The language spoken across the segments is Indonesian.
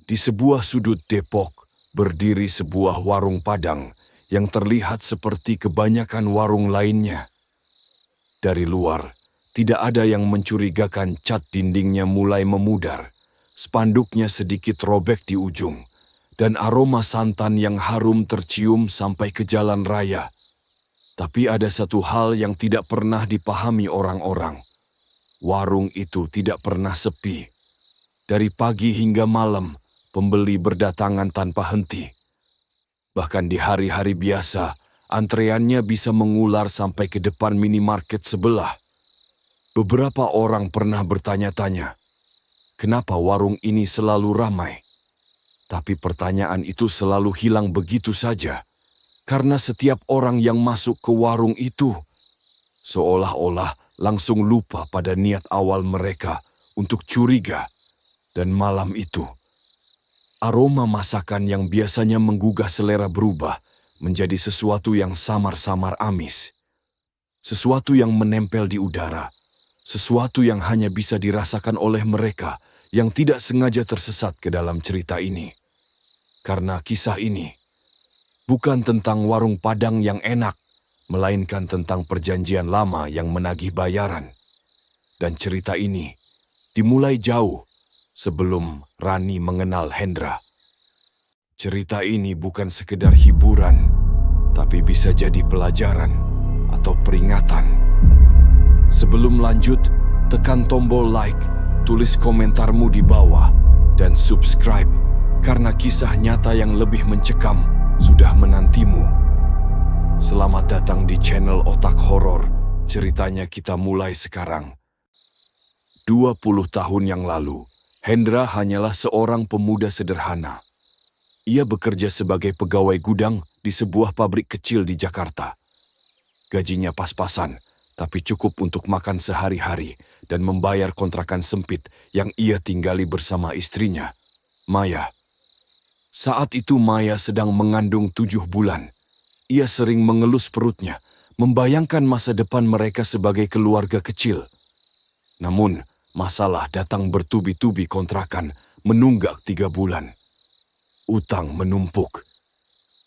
Di sebuah sudut Depok, berdiri sebuah warung Padang yang terlihat seperti kebanyakan warung lainnya. Dari luar, tidak ada yang mencurigakan. Cat dindingnya mulai memudar, spanduknya sedikit robek di ujung, dan aroma santan yang harum tercium sampai ke jalan raya. Tapi ada satu hal yang tidak pernah dipahami orang-orang. Warung itu tidak pernah sepi. Dari pagi hingga malam, pembeli berdatangan tanpa henti. Bahkan di hari-hari biasa, antreannya bisa mengular sampai ke depan minimarket sebelah. Beberapa orang pernah bertanya-tanya, kenapa warung ini selalu ramai? Tapi pertanyaan itu selalu hilang begitu saja, karena setiap orang yang masuk ke warung itu seolah-olah langsung lupa pada niat awal mereka untuk curiga. Dan malam itu, aroma masakan yang biasanya menggugah selera berubah menjadi sesuatu yang samar-samar amis. Sesuatu yang menempel di udara. Sesuatu yang hanya bisa dirasakan oleh mereka yang tidak sengaja tersesat ke dalam cerita ini. Karena kisah ini bukan tentang warung Padang yang enak, melainkan tentang perjanjian lama yang menagih bayaran. Dan cerita ini dimulai jauh sebelum Rani mengenal Hendra. Cerita ini bukan sekedar hiburan, tapi bisa jadi pelajaran atau peringatan. Sebelum lanjut, tekan tombol like, tulis komentarmu di bawah, dan subscribe, karena kisah nyata yang lebih mencekam sudah menantimu. Selamat datang di channel Otak Horor. Ceritanya kita mulai sekarang. 20 tahun yang lalu, Hendra hanyalah seorang pemuda sederhana. Ia bekerja sebagai pegawai gudang di sebuah pabrik kecil di Jakarta. Gajinya pas-pasan, tapi cukup untuk makan sehari-hari dan membayar kontrakan sempit yang ia tinggali bersama istrinya, Maya. Saat itu Maya sedang mengandung 7 bulan. Ia sering mengelus perutnya, membayangkan masa depan mereka sebagai keluarga kecil. Namun, masalah datang bertubi-tubi. Kontrakan menunggak 3 bulan. Utang menumpuk.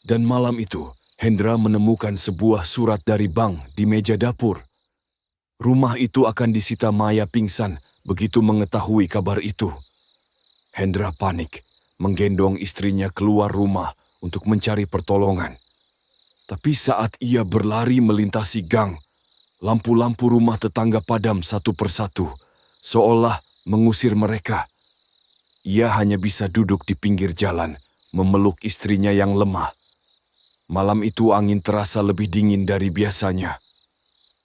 Dan malam itu, Hendra menemukan sebuah surat dari bank di meja dapur. Rumah itu akan disita. Maya pingsan begitu mengetahui kabar itu. Hendra panik, menggendong istrinya keluar rumah untuk mencari pertolongan. Tapi saat ia berlari melintasi gang, lampu-lampu rumah tetangga padam satu persatu, seolah mengusir mereka. Ia hanya bisa duduk di pinggir jalan, memeluk istrinya yang lemah. Malam itu angin terasa lebih dingin dari biasanya.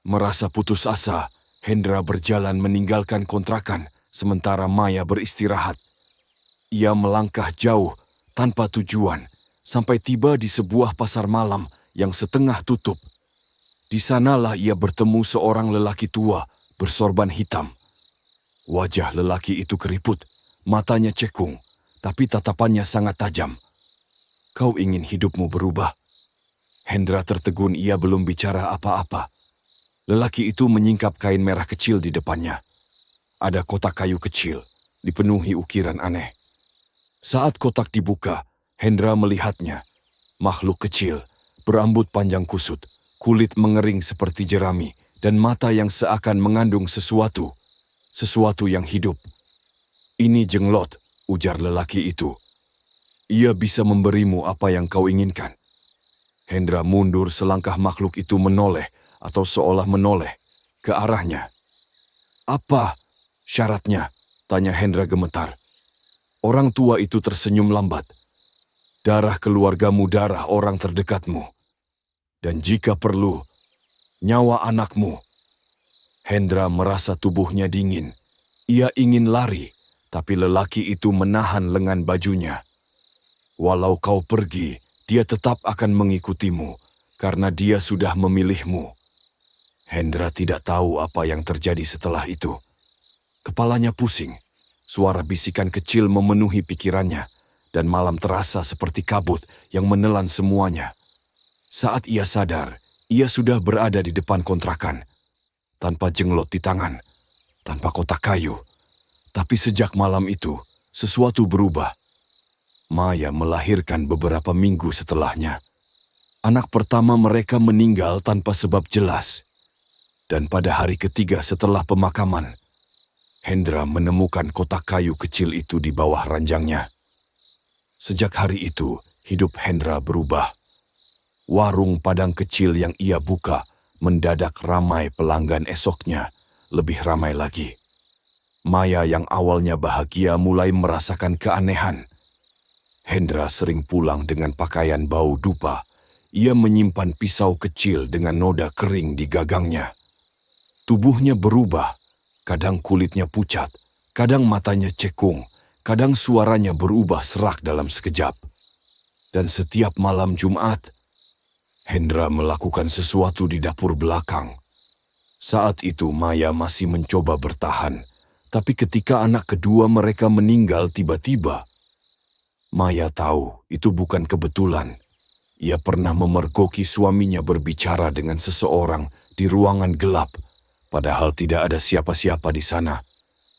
Merasa putus asa, Hendra berjalan meninggalkan kontrakan, sementara Maya beristirahat. Ia melangkah jauh, tanpa tujuan, sampai tiba di sebuah pasar malam yang setengah tutup. Di sanalah ia bertemu seorang lelaki tua bersorban hitam. Wajah lelaki itu keriput, matanya cekung, tapi tatapannya sangat tajam. "Kau ingin hidupmu berubah?" Hendra tertegun. Ia belum bicara apa-apa. Lelaki itu menyingkap kain merah kecil di depannya. Ada kotak kayu kecil, dipenuhi ukiran aneh. Saat kotak dibuka, Hendra melihatnya. Makhluk kecil, berambut panjang kusut, kulit mengering seperti jerami, dan mata yang seakan mengandung sesuatu yang hidup. "Ini jenglot," ujar lelaki itu. "Ia bisa memberimu apa yang kau inginkan." Hendra mundur selangkah. Makhluk itu menoleh, atau seolah menoleh, ke arahnya. "Apa syaratnya?" tanya Hendra gemetar. Orang tua itu tersenyum lambat. "Darah keluargamu, darah orang terdekatmu. Dan jika perlu, nyawa anakmu." Hendra merasa tubuhnya dingin. Ia ingin lari, tapi lelaki itu menahan lengan bajunya. "Walau kau pergi, dia tetap akan mengikutimu, karena dia sudah memilihmu." Hendra tidak tahu apa yang terjadi setelah itu. Kepalanya pusing, suara bisikan kecil memenuhi pikirannya, dan malam terasa seperti kabut yang menelan semuanya. Saat ia sadar, ia sudah berada di depan kontrakan, tanpa jenglot di tangan, tanpa kotak kayu. Tapi sejak malam itu, sesuatu berubah. Maya melahirkan beberapa minggu setelahnya. Anak pertama mereka meninggal tanpa sebab jelas. Dan pada hari ketiga setelah pemakaman, Hendra menemukan kotak kayu kecil itu di bawah ranjangnya. Sejak hari itu, hidup Hendra berubah. Warung Padang kecil yang ia buka mendadak ramai pelanggan esoknya, lebih ramai lagi. Maya yang awalnya bahagia mulai merasakan keanehan. Hendra sering pulang dengan pakaian bau dupa. Ia menyimpan pisau kecil dengan noda kering di gagangnya. Tubuhnya berubah, kadang kulitnya pucat, kadang matanya cekung, kadang suaranya berubah serak dalam sekejap. Dan setiap malam Jumat, Hendra melakukan sesuatu di dapur belakang. Saat itu Maya masih mencoba bertahan, tapi ketika anak kedua mereka meninggal tiba-tiba, Maya tahu itu bukan kebetulan. Ia pernah memergoki suaminya berbicara dengan seseorang di ruangan gelap, padahal tidak ada siapa-siapa di sana.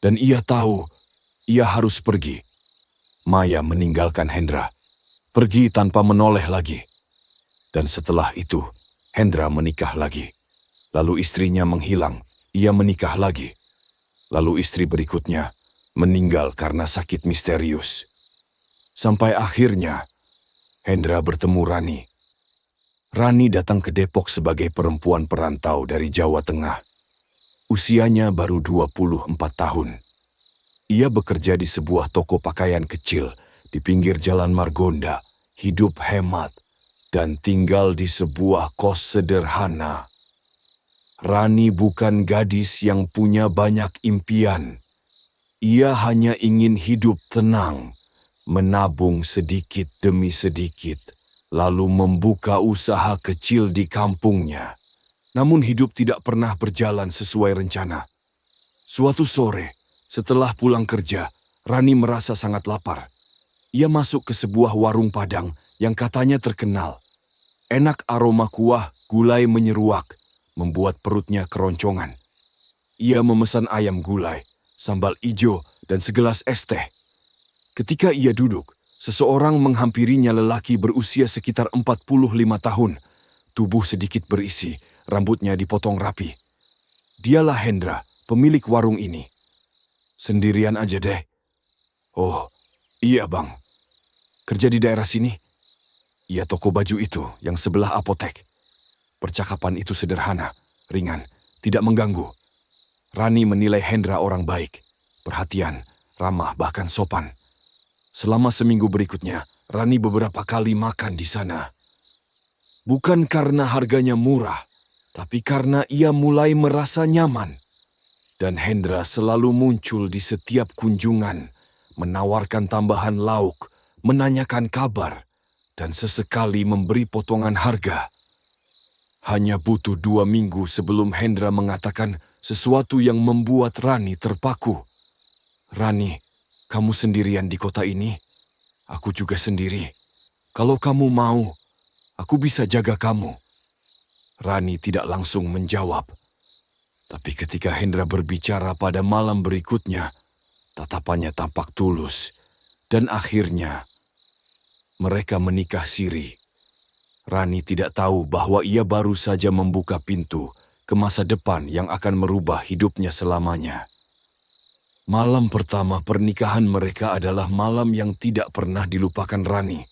Dan ia tahu ia harus pergi. Maya meninggalkan Hendra, pergi tanpa menoleh lagi. Dan setelah itu, Hendra menikah lagi. Lalu istrinya menghilang, ia menikah lagi. Lalu istri berikutnya meninggal karena sakit misterius. Sampai akhirnya, Hendra bertemu Rani. Rani datang ke Depok sebagai perempuan perantau dari Jawa Tengah. Usianya baru 24 tahun. Ia bekerja di sebuah toko pakaian kecil di pinggir Jalan Margonda, hidup hemat, dan tinggal di sebuah kos sederhana. Rani bukan gadis yang punya banyak impian. Ia hanya ingin hidup tenang, menabung sedikit demi sedikit, lalu membuka usaha kecil di kampungnya. Namun hidup tidak pernah berjalan sesuai rencana. Suatu sore, setelah pulang kerja, Rani merasa sangat lapar. Ia masuk ke sebuah warung Padang yang katanya terkenal. Enak aroma kuah, gulai menyeruak, membuat perutnya keroncongan. Ia memesan ayam gulai, sambal ijo, dan segelas es teh. Ketika ia duduk, seseorang menghampirinya, lelaki berusia sekitar 45 tahun. Tubuh sedikit berisi, rambutnya dipotong rapi. Dialah Hendra, pemilik warung ini. Sendirian aja deh. Oh, iya bang. Kerja di daerah sini? Iya, toko baju itu yang sebelah apotek. Percakapan itu sederhana, ringan, tidak mengganggu. Rani menilai Hendra orang baik, perhatian, ramah, bahkan sopan. Selama seminggu berikutnya, Rani beberapa kali makan di sana. Bukan karena harganya murah, tapi karena ia mulai merasa nyaman. Dan Hendra selalu muncul di setiap kunjungan, menawarkan tambahan lauk, menanyakan kabar, dan sesekali memberi potongan harga. Hanya butuh 2 minggu sebelum Hendra mengatakan sesuatu yang membuat Rani terpaku. Rani, kamu sendirian di kota ini? Aku juga sendiri. Kalau kamu mau, aku bisa jaga kamu. Rani tidak langsung menjawab. Tapi ketika Hendra berbicara pada malam berikutnya, tatapannya tampak tulus. Dan akhirnya, mereka menikah siri. Rani tidak tahu bahwa ia baru saja membuka pintu ke masa depan yang akan merubah hidupnya selamanya. Malam pertama pernikahan mereka adalah malam yang tidak pernah dilupakan Rani.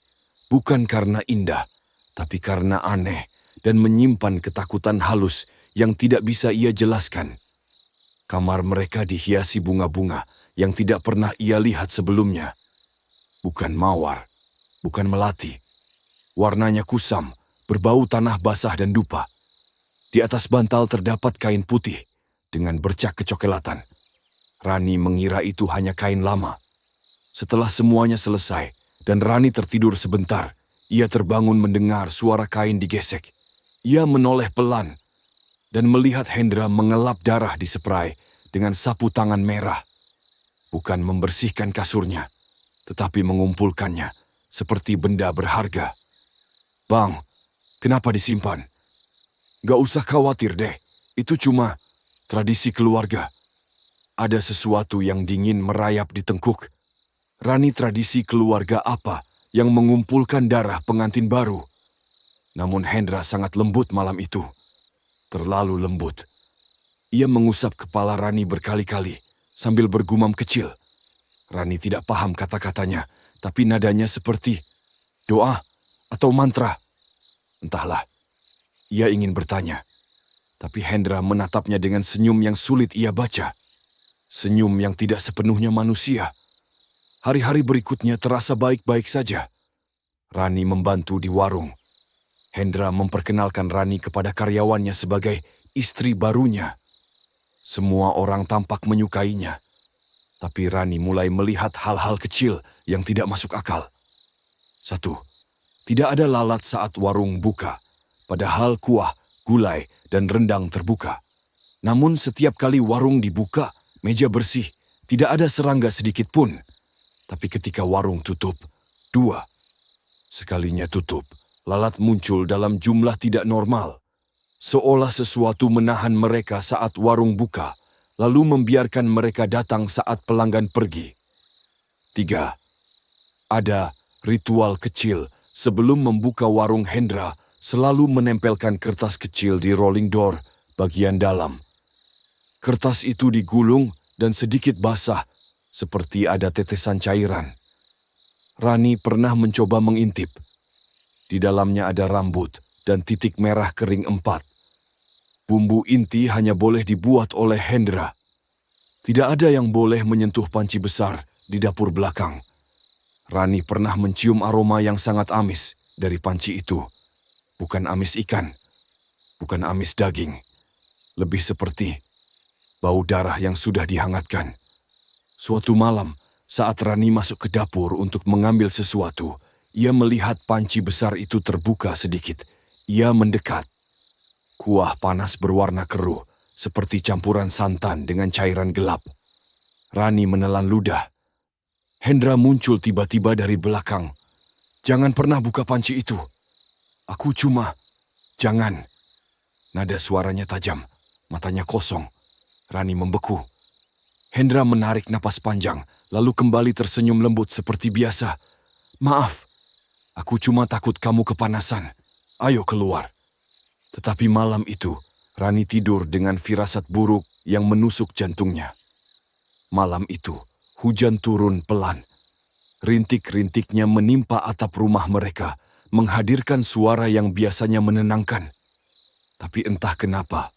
Bukan karena indah, tapi karena aneh dan menyimpan ketakutan halus yang tidak bisa ia jelaskan. Kamar mereka dihiasi bunga-bunga yang tidak pernah ia lihat sebelumnya. Bukan mawar, bukan melati. Warnanya kusam, berbau tanah basah dan dupa. Di atas bantal terdapat kain putih dengan bercak kecoklatan. Rani mengira itu hanya kain lama. Setelah semuanya selesai dan Rani tertidur sebentar, ia terbangun mendengar suara kain digesek. Ia menoleh pelan dan melihat Hendra mengelap darah di spray dengan sapu tangan merah. Bukan membersihkan kasurnya, tetapi mengumpulkannya seperti benda berharga. Bang, kenapa disimpan? Gak usah khawatir deh, itu cuma tradisi keluarga. Ada sesuatu yang dingin merayap di tengkuk. Rani, tradisi keluarga apa yang mengumpulkan darah pengantin baru. Namun Hendra sangat lembut malam itu. Terlalu lembut. Ia mengusap kepala Rani berkali-kali sambil bergumam kecil. Rani tidak paham kata-katanya, tapi nadanya seperti doa atau mantra. Entahlah, ia ingin bertanya. Tapi Hendra menatapnya dengan senyum yang sulit ia baca. Senyum yang tidak sepenuhnya manusia. Hari-hari berikutnya terasa baik-baik saja. Rani membantu di warung. Hendra memperkenalkan Rani kepada karyawannya sebagai istri barunya. Semua orang tampak menyukainya. Tapi Rani mulai melihat hal-hal kecil yang tidak masuk akal. 1. Tidak ada lalat saat warung buka, padahal kuah, gulai, dan rendang terbuka. Namun setiap kali warung dibuka, meja bersih, tidak ada serangga sedikit pun. Tapi ketika warung tutup, 2. Sekalinya tutup, lalat muncul dalam jumlah tidak normal. Seolah sesuatu menahan mereka saat warung buka, lalu membiarkan mereka datang saat pelanggan pergi. 3. Ada ritual kecil sebelum membuka warung. Hendra selalu menempelkan kertas kecil di rolling door bagian dalam. Kertas itu digulung dan sedikit basah, seperti ada tetesan cairan. Rani pernah mencoba mengintip. Di dalamnya ada rambut dan titik merah kering 4. Bumbu inti hanya boleh dibuat oleh Hendra. Tidak ada yang boleh menyentuh panci besar di dapur belakang. Rani pernah mencium aroma yang sangat amis dari panci itu. Bukan amis ikan, bukan amis daging. Lebih seperti bau darah yang sudah dihangatkan. Suatu malam, saat Rani masuk ke dapur untuk mengambil sesuatu, ia melihat panci besar itu terbuka sedikit. Ia mendekat. Kuah panas berwarna keruh, seperti campuran santan dengan cairan gelap. Rani menelan ludah. Hendra muncul tiba-tiba dari belakang. "Jangan pernah buka panci itu. Aku cuma..." "Jangan." Nada suaranya tajam, matanya kosong. Rani membeku. Hendra menarik napas panjang, lalu kembali tersenyum lembut seperti biasa. "Maaf, aku cuma takut kamu kepanasan. Ayo keluar." Tetapi malam itu, Rani tidur dengan firasat buruk yang menusuk jantungnya. Malam itu, hujan turun pelan. Rintik-rintiknya menimpa atap rumah mereka, menghadirkan suara yang biasanya menenangkan. Tapi entah kenapa,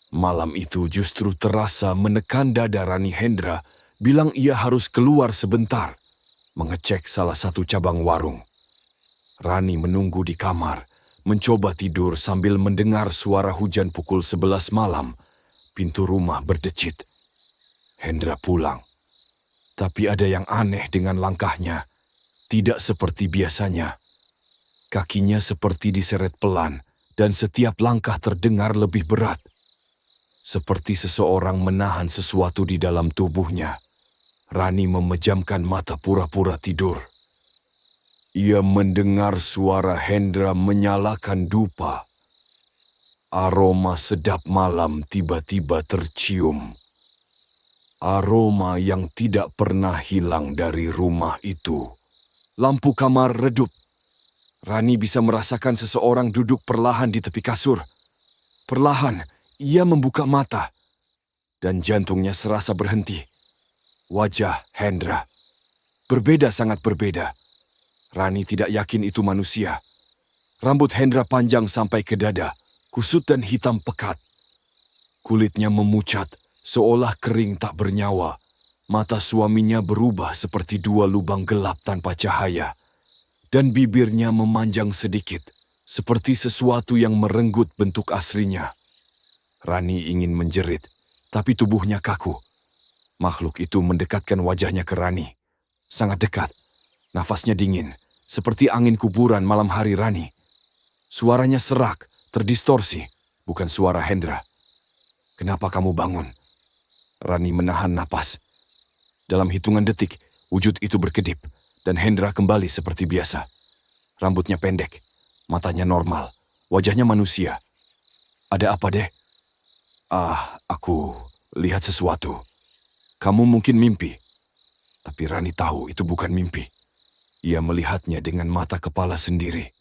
malam itu justru terasa menekan dada Rani. Hendra bilang ia harus keluar sebentar, mengecek salah satu cabang warung. Rani menunggu di kamar, mencoba tidur sambil mendengar suara hujan. Pukul 11 malam, pintu rumah berdecit. Hendra pulang. Tapi ada yang aneh dengan langkahnya. Tidak seperti biasanya. Kakinya seperti diseret pelan, dan setiap langkah terdengar lebih berat. Seperti seseorang menahan sesuatu di dalam tubuhnya. Rani memejamkan mata pura-pura tidur. Ia mendengar suara Hendra menyalakan dupa. Aroma sedap malam tiba-tiba tercium. Aroma yang tidak pernah hilang dari rumah itu. Lampu kamar redup. Rani bisa merasakan seseorang duduk perlahan di tepi kasur. Perlahan, ia membuka mata. Dan jantungnya serasa berhenti. Wajah Hendra. Berbeda, sangat berbeda. Rani tidak yakin itu manusia. Rambut Hendra panjang sampai ke dada, kusut dan hitam pekat. Kulitnya memucat, seolah kering tak bernyawa. Mata suaminya berubah seperti 2 lubang gelap tanpa cahaya. Dan bibirnya memanjang sedikit, seperti sesuatu yang merenggut bentuk aslinya. Rani ingin menjerit, tapi tubuhnya kaku. Makhluk itu mendekatkan wajahnya ke Rani. Sangat dekat. Nafasnya dingin, seperti angin kuburan malam hari. Rani. Suaranya serak, terdistorsi, bukan suara Hendra. "Kenapa kamu bangun?" Rani menahan napas. Dalam hitungan detik, wujud itu berkedip, dan Hendra kembali seperti biasa. Rambutnya pendek, matanya normal, wajahnya manusia. "Ada apa, Dek?" Aku lihat sesuatu. Kamu mungkin mimpi." Tapi Rani tahu itu bukan mimpi. Ia melihatnya dengan mata kepala sendiri.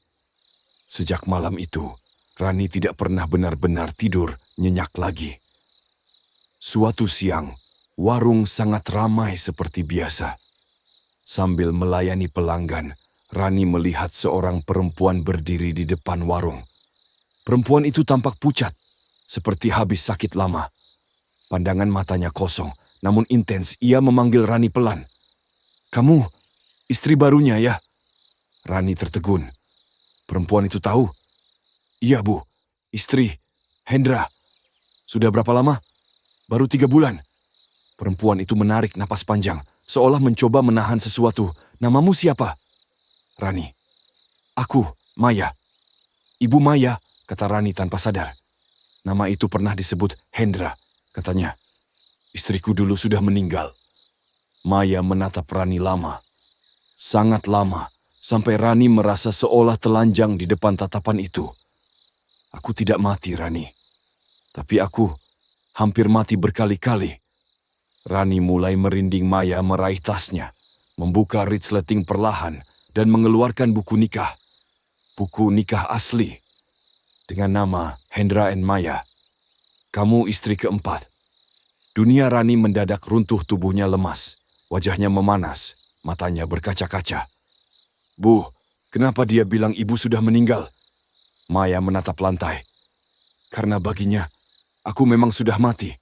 Sejak malam itu, Rani tidak pernah benar-benar tidur nyenyak lagi. Suatu siang, warung sangat ramai seperti biasa. Sambil melayani pelanggan, Rani melihat seorang perempuan berdiri di depan warung. Perempuan itu tampak pucat, seperti habis sakit lama. Pandangan matanya kosong, namun intens. Ia memanggil Rani pelan. "Kamu, istri barunya ya?" Rani tertegun. Perempuan itu tahu. "Iya, Bu. Istri. Hendra. Sudah berapa lama?" "Baru 3 bulan." Perempuan itu menarik napas panjang, seolah mencoba menahan sesuatu. "Namamu siapa?" "Rani." "Aku, Maya." "Ibu Maya," kata Rani tanpa sadar. Nama itu pernah disebut Hendra, katanya. "Istriku dulu sudah meninggal." Maya menatap Rani lama. Sangat lama, sampai Rani merasa seolah telanjang di depan tatapan itu. "Aku tidak mati, Rani. Tapi aku hampir mati berkali-kali." Rani mulai merinding. Maya meraih tasnya, membuka resleting perlahan, dan mengeluarkan buku nikah. Buku nikah asli, dengan nama Hendra and Maya. "Kamu istri keempat." Dunia Rani mendadak runtuh, tubuhnya lemas, wajahnya memanas, matanya berkaca-kaca. "Bu, kenapa dia bilang ibu sudah meninggal?" Maya menatap lantai. "Karena baginya, aku memang sudah mati."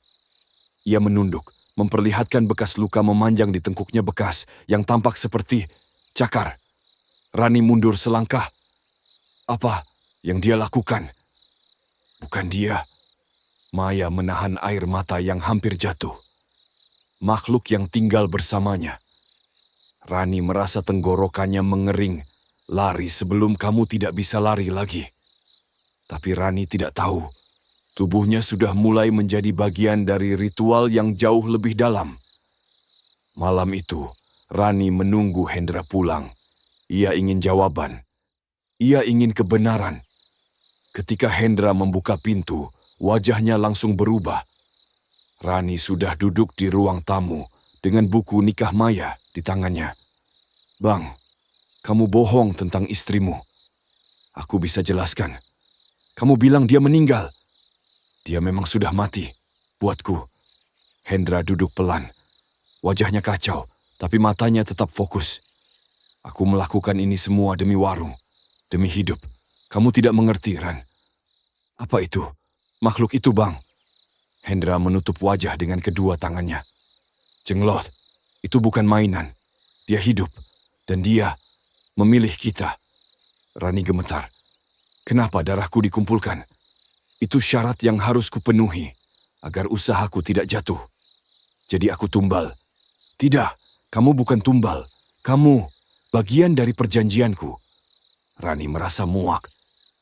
Ia menunduk, memperlihatkan bekas luka memanjang di tengkuknya, bekas yang tampak seperti cakar. Rani mundur selangkah. Apa yang dia lakukan? Bukan dia. Maya menahan air mata yang hampir jatuh. Makhluk yang tinggal bersamanya. Rani merasa tenggorokannya mengering. "Lari sebelum kamu tidak bisa lari lagi." Tapi Rani tidak tahu. Tubuhnya sudah mulai menjadi bagian dari ritual yang jauh lebih dalam. Malam itu, Rani menunggu Hendra pulang. Ia ingin jawaban. Ia ingin kebenaran. Ketika Hendra membuka pintu, wajahnya langsung berubah. Rani sudah duduk di ruang tamu dengan buku nikah Maya di tangannya. "Bang, kamu bohong tentang istrimu." "Aku bisa jelaskan. Kamu bilang dia meninggal." "Dia memang sudah mati, buatku." Hendra duduk pelan. Wajahnya kacau, tapi matanya tetap fokus. "Aku melakukan ini semua demi warung, demi hidup. Kamu tidak mengerti, Ran." "Apa itu? Makhluk itu, Bang?" Hendra menutup wajah dengan kedua tangannya. "Jenglot, itu bukan mainan. Dia hidup, dan dia memilih kita." Rani gemetar. "Kenapa darahku dikumpulkan? Itu syarat yang harus kupenuhi, agar usahaku tidak jatuh. Jadi aku tumbal." "Tidak, kamu bukan tumbal. Kamu bagian dari perjanjianku." Rani merasa muak.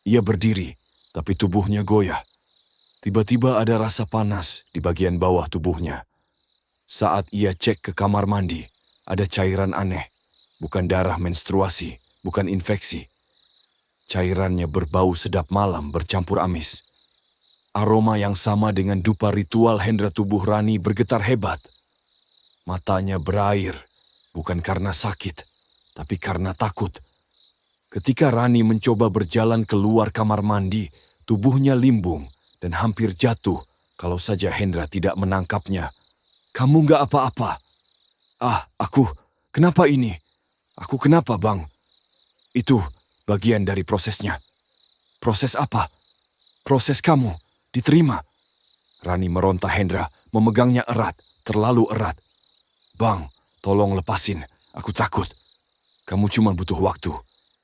Ia berdiri, tapi tubuhnya goyah. Tiba-tiba ada rasa panas di bagian bawah tubuhnya. Saat ia cek ke kamar mandi, ada cairan aneh. Bukan darah menstruasi, bukan infeksi. Cairannya berbau sedap malam bercampur amis. Aroma yang sama dengan dupa ritual Hendra. Tubuh Rani bergetar hebat. Matanya berair, bukan karena sakit, tapi karena takut. Ketika Rani mencoba berjalan keluar kamar mandi, tubuhnya limbung dan hampir jatuh kalau saja Hendra tidak menangkapnya. "Kamu nggak apa-apa?" Kenapa ini? Aku kenapa, Bang?" "Itu bagian dari prosesnya." "Proses apa?" "Proses kamu diterima." Rani meronta Hendra, memegangnya erat, terlalu erat. "Bang, tolong lepasin, aku takut." "Kamu cuma butuh waktu.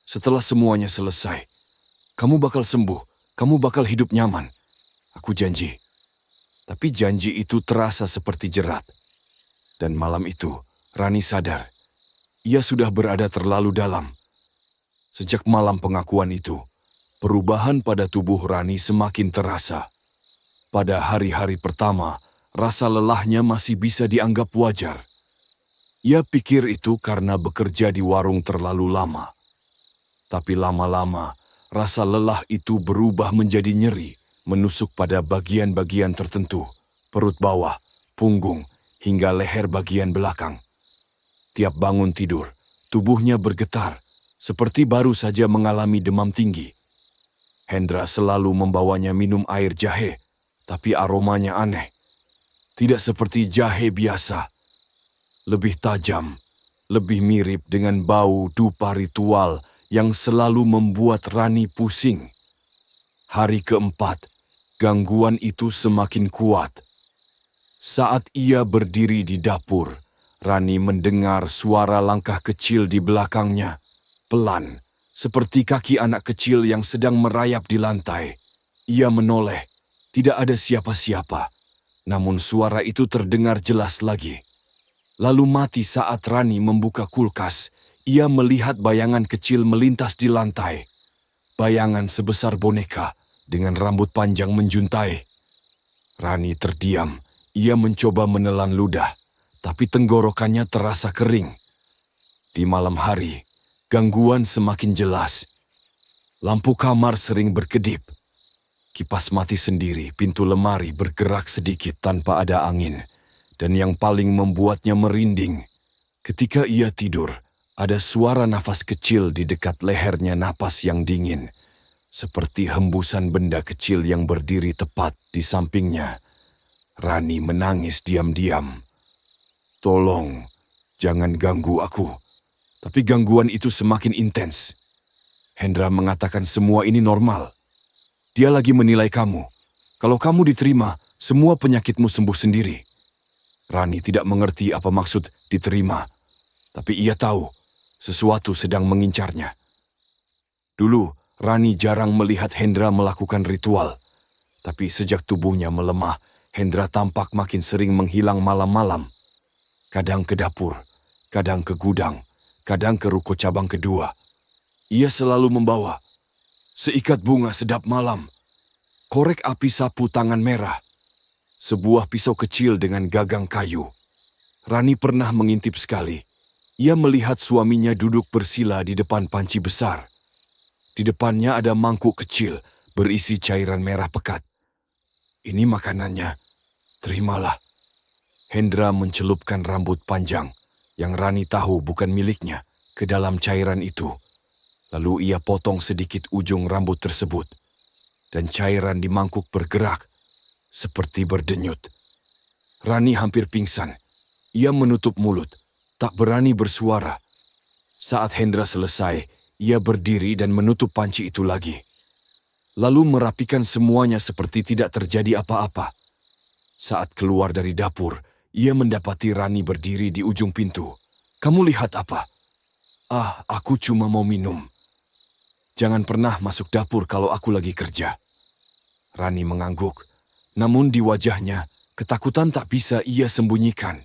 Setelah semuanya selesai, kamu bakal sembuh, kamu bakal hidup nyaman. Aku janji." Tapi janji itu terasa seperti jerat. Dan malam itu, Rani sadar. Ia sudah berada terlalu dalam. Sejak malam pengakuan itu, perubahan pada tubuh Rani semakin terasa. Pada hari-hari pertama, rasa lelahnya masih bisa dianggap wajar. Ia pikir itu karena bekerja di warung terlalu lama. Tapi lama-lama, rasa lelah itu berubah menjadi nyeri, menusuk pada bagian-bagian tertentu, perut bawah, punggung, hingga leher bagian belakang. Tiap bangun tidur, Tubuhnya bergetar, seperti baru saja mengalami demam tinggi. Hendra selalu membawanya minum air jahe, tapi aromanya aneh. Tidak seperti jahe biasa. Lebih tajam, lebih mirip dengan bau dupa ritual yang selalu membuat Rani pusing. Hari keempat, gangguan itu semakin kuat. Saat ia berdiri di dapur, Rani mendengar suara langkah kecil di belakangnya. Pelan, seperti kaki anak kecil yang sedang merayap di lantai. Ia menoleh, tidak ada siapa-siapa. Namun suara itu terdengar jelas lagi. Lalu mati saat Rani membuka kulkas. Ia melihat bayangan kecil melintas di lantai. Bayangan sebesar boneka dengan rambut panjang menjuntai. Rani terdiam. Ia mencoba menelan ludah, tapi tenggorokannya terasa kering. Di malam hari, gangguan semakin jelas. Lampu kamar sering berkedip. Kipas mati sendiri, pintu lemari bergerak sedikit tanpa ada angin. Dan yang paling membuatnya merinding, ketika ia tidur, ada suara nafas kecil di dekat lehernya, napas yang dingin. Seperti hembusan benda kecil yang berdiri tepat di sampingnya. Rani menangis diam-diam. Tolong, jangan ganggu aku. Tapi gangguan itu semakin intens. Hendra mengatakan semua ini normal. Dia lagi menilai kamu. Kalau kamu diterima, semua penyakitmu sembuh sendiri. Rani tidak mengerti apa maksud diterima. Tapi ia tahu, sesuatu sedang mengincarnya. Dulu, Rani jarang melihat Hendra melakukan ritual. Tapi sejak tubuhnya melemah, Hendra tampak makin sering menghilang malam-malam. Kadang ke dapur, kadang ke gudang, kadang ke ruko cabang kedua. Ia selalu membawa seikat bunga sedap malam, korek api sapu tangan merah, sebuah pisau kecil dengan gagang kayu. Rani pernah mengintip sekali. Ia melihat suaminya duduk bersila di depan panci besar. Di depannya ada mangkuk kecil berisi cairan merah pekat. Ini makanannya, terimalah. Hendra mencelupkan rambut panjang yang Rani tahu bukan miliknya ke dalam cairan itu. Lalu ia potong sedikit ujung rambut tersebut. Dan cairan di mangkuk bergerak, seperti berdenyut. Rani hampir pingsan. Ia menutup mulut, tak berani bersuara. Saat Hendra selesai, ia berdiri dan menutup panci itu lagi. Lalu merapikan semuanya seperti tidak terjadi apa-apa. Saat keluar dari dapur, ia mendapati Rani berdiri di ujung pintu. Kamu lihat apa? Ah, aku cuma mau minum. Jangan pernah masuk dapur kalau aku lagi kerja. Rani mengangguk, namun di wajahnya ketakutan tak bisa ia sembunyikan.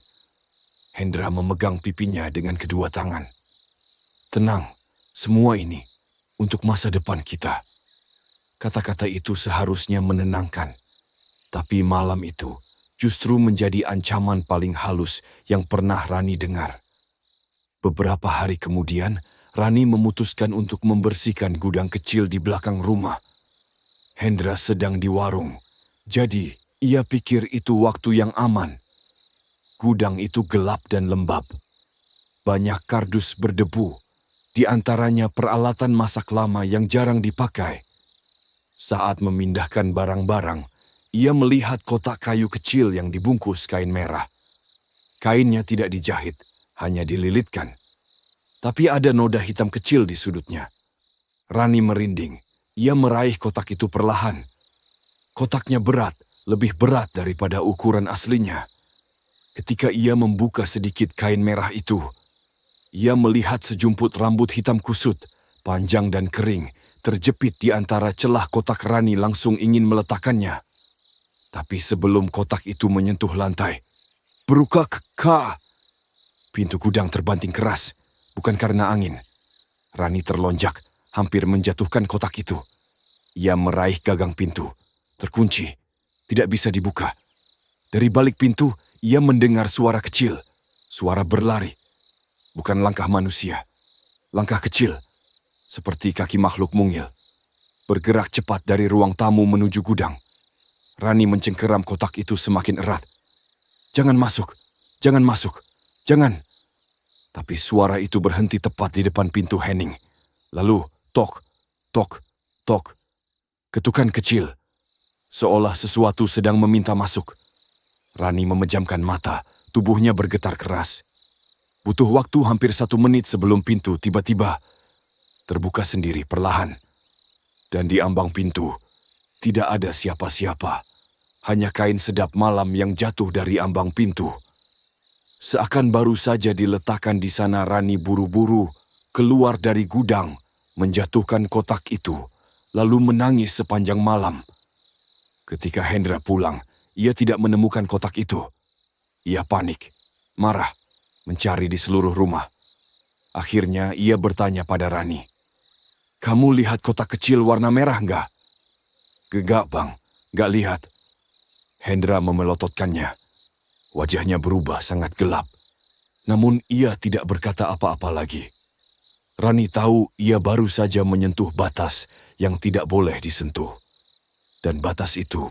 Hendra memegang pipinya dengan kedua tangan. Tenang, semua ini untuk masa depan kita. Kata-kata itu seharusnya menenangkan. Tapi malam itu justru menjadi ancaman paling halus yang pernah Rani dengar. Beberapa hari kemudian, Rani memutuskan untuk membersihkan gudang kecil di belakang rumah. Hendra sedang di warung, jadi ia pikir itu waktu yang aman. Gudang itu gelap dan lembab. Banyak kardus berdebu, di antaranya peralatan masak lama yang jarang dipakai. Saat memindahkan barang-barang, ia melihat kotak kayu kecil yang dibungkus kain merah. Kainnya tidak dijahit, hanya dililitkan. Tapi ada noda hitam kecil di sudutnya. Rani merinding. Ia meraih kotak itu perlahan. Kotaknya berat, lebih berat daripada ukuran aslinya. Ketika ia membuka sedikit kain merah itu, ia melihat sejumput rambut hitam kusut, panjang dan kering, terjepit di antara celah kotak. Rani langsung ingin meletakkannya. Tapi sebelum kotak itu menyentuh lantai, berukak-kak. Pintu gudang terbanting keras, bukan karena angin. Rani terlonjak, hampir menjatuhkan kotak itu. Ia meraih gagang pintu, terkunci, tidak bisa dibuka. Dari balik pintu, ia mendengar suara kecil, suara berlari. Bukan langkah manusia, langkah kecil, seperti kaki makhluk mungil. Bergerak cepat dari ruang tamu menuju gudang. Rani mencengkeram kotak itu semakin erat. Jangan masuk, jangan masuk, jangan. Tapi suara itu berhenti tepat di depan pintu Henning. Lalu, tok, tok, tok. Ketukan kecil, seolah sesuatu sedang meminta masuk. Rani memejamkan mata, tubuhnya bergetar keras. Butuh waktu hampir 1 menit sebelum pintu tiba-tiba terbuka sendiri perlahan. Dan di ambang pintu, tidak ada siapa-siapa. Hanya kain sedap malam yang jatuh dari ambang pintu. Seakan baru saja diletakkan di sana, Rani buru-buru keluar dari gudang, menjatuhkan kotak itu, lalu menangis sepanjang malam. Ketika Hendra pulang, ia tidak menemukan kotak itu. Ia panik, marah, mencari di seluruh rumah. Akhirnya ia bertanya pada Rani, "Kamu lihat kotak kecil warna merah enggak?" "Gegak, Bang, enggak lihat." Hendra memelototkannya. Wajahnya berubah sangat gelap. Namun ia tidak berkata apa-apa lagi. Rani tahu ia baru saja menyentuh batas yang tidak boleh disentuh. Dan batas itu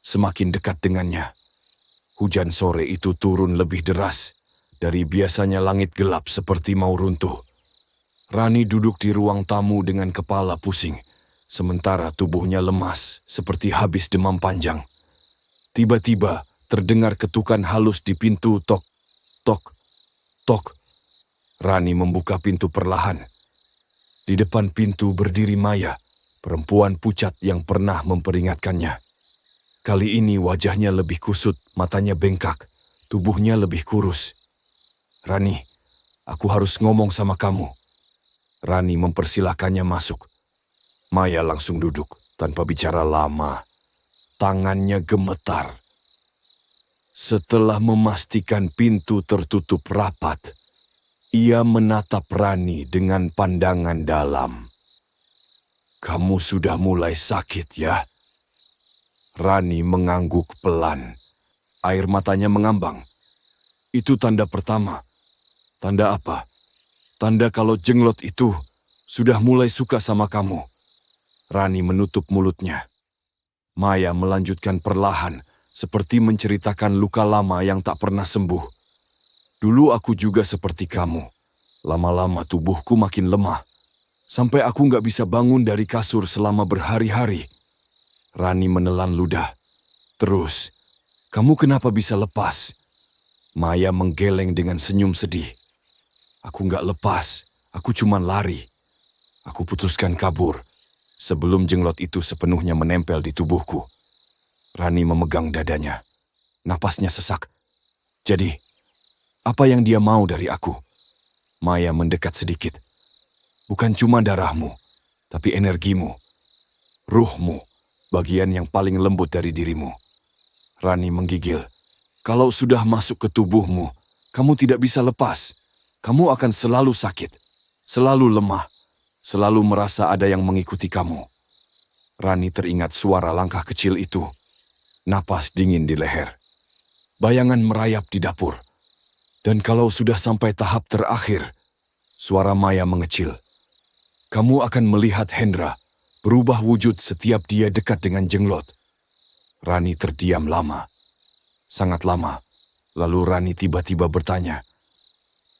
semakin dekat dengannya. Hujan sore itu turun lebih deras. Dari biasanya langit gelap seperti mau runtuh. Rani duduk di ruang tamu dengan kepala pusing, sementara tubuhnya lemas seperti habis demam panjang. Tiba-tiba terdengar ketukan halus di pintu, tok, tok, tok. Rani membuka pintu perlahan. Di depan pintu berdiri Maya, perempuan pucat yang pernah memperingatkannya. Kali ini wajahnya lebih kusut, matanya bengkak, tubuhnya lebih kurus. "Rani, aku harus ngomong sama kamu." Rani mempersilahkannya masuk. Maya langsung duduk, tanpa bicara lama. Tangannya gemetar. Setelah memastikan pintu tertutup rapat, ia menatap Rani dengan pandangan dalam. "Kamu sudah mulai sakit ya?" Rani mengangguk pelan. Air matanya mengambang. "Itu tanda pertama." "Tanda apa?" "Tanda kalau jenglot itu sudah mulai suka sama kamu." Rani menutup mulutnya. Maya melanjutkan perlahan, seperti menceritakan luka lama yang tak pernah sembuh. "Dulu aku juga seperti kamu. Lama-lama tubuhku makin lemah. Sampai aku nggak bisa bangun dari kasur selama berhari-hari." Rani menelan ludah. "Terus, kamu kenapa bisa lepas?" Maya menggeleng dengan senyum sedih. "Aku nggak lepas, aku cuma lari. Aku putuskan kabur sebelum jenglot itu sepenuhnya menempel di tubuhku." Rani memegang dadanya. Napasnya sesak. "Jadi, apa yang dia mau dari aku?" Maya mendekat sedikit. "Bukan cuma darahmu, tapi energimu, ruhmu, bagian yang paling lembut dari dirimu." Rani menggigil. "Kalau sudah masuk ke tubuhmu, kamu tidak bisa lepas. Kamu akan selalu sakit, selalu lemah, selalu merasa ada yang mengikuti kamu." Rani teringat suara langkah kecil itu. Napas dingin di leher. Bayangan merayap di dapur. Dan kalau sudah sampai tahap terakhir, suara Maya mengecil. "Kamu akan melihat Hendra berubah wujud setiap dia dekat dengan jenglot." Rani terdiam lama. Sangat lama. Lalu Rani tiba-tiba bertanya,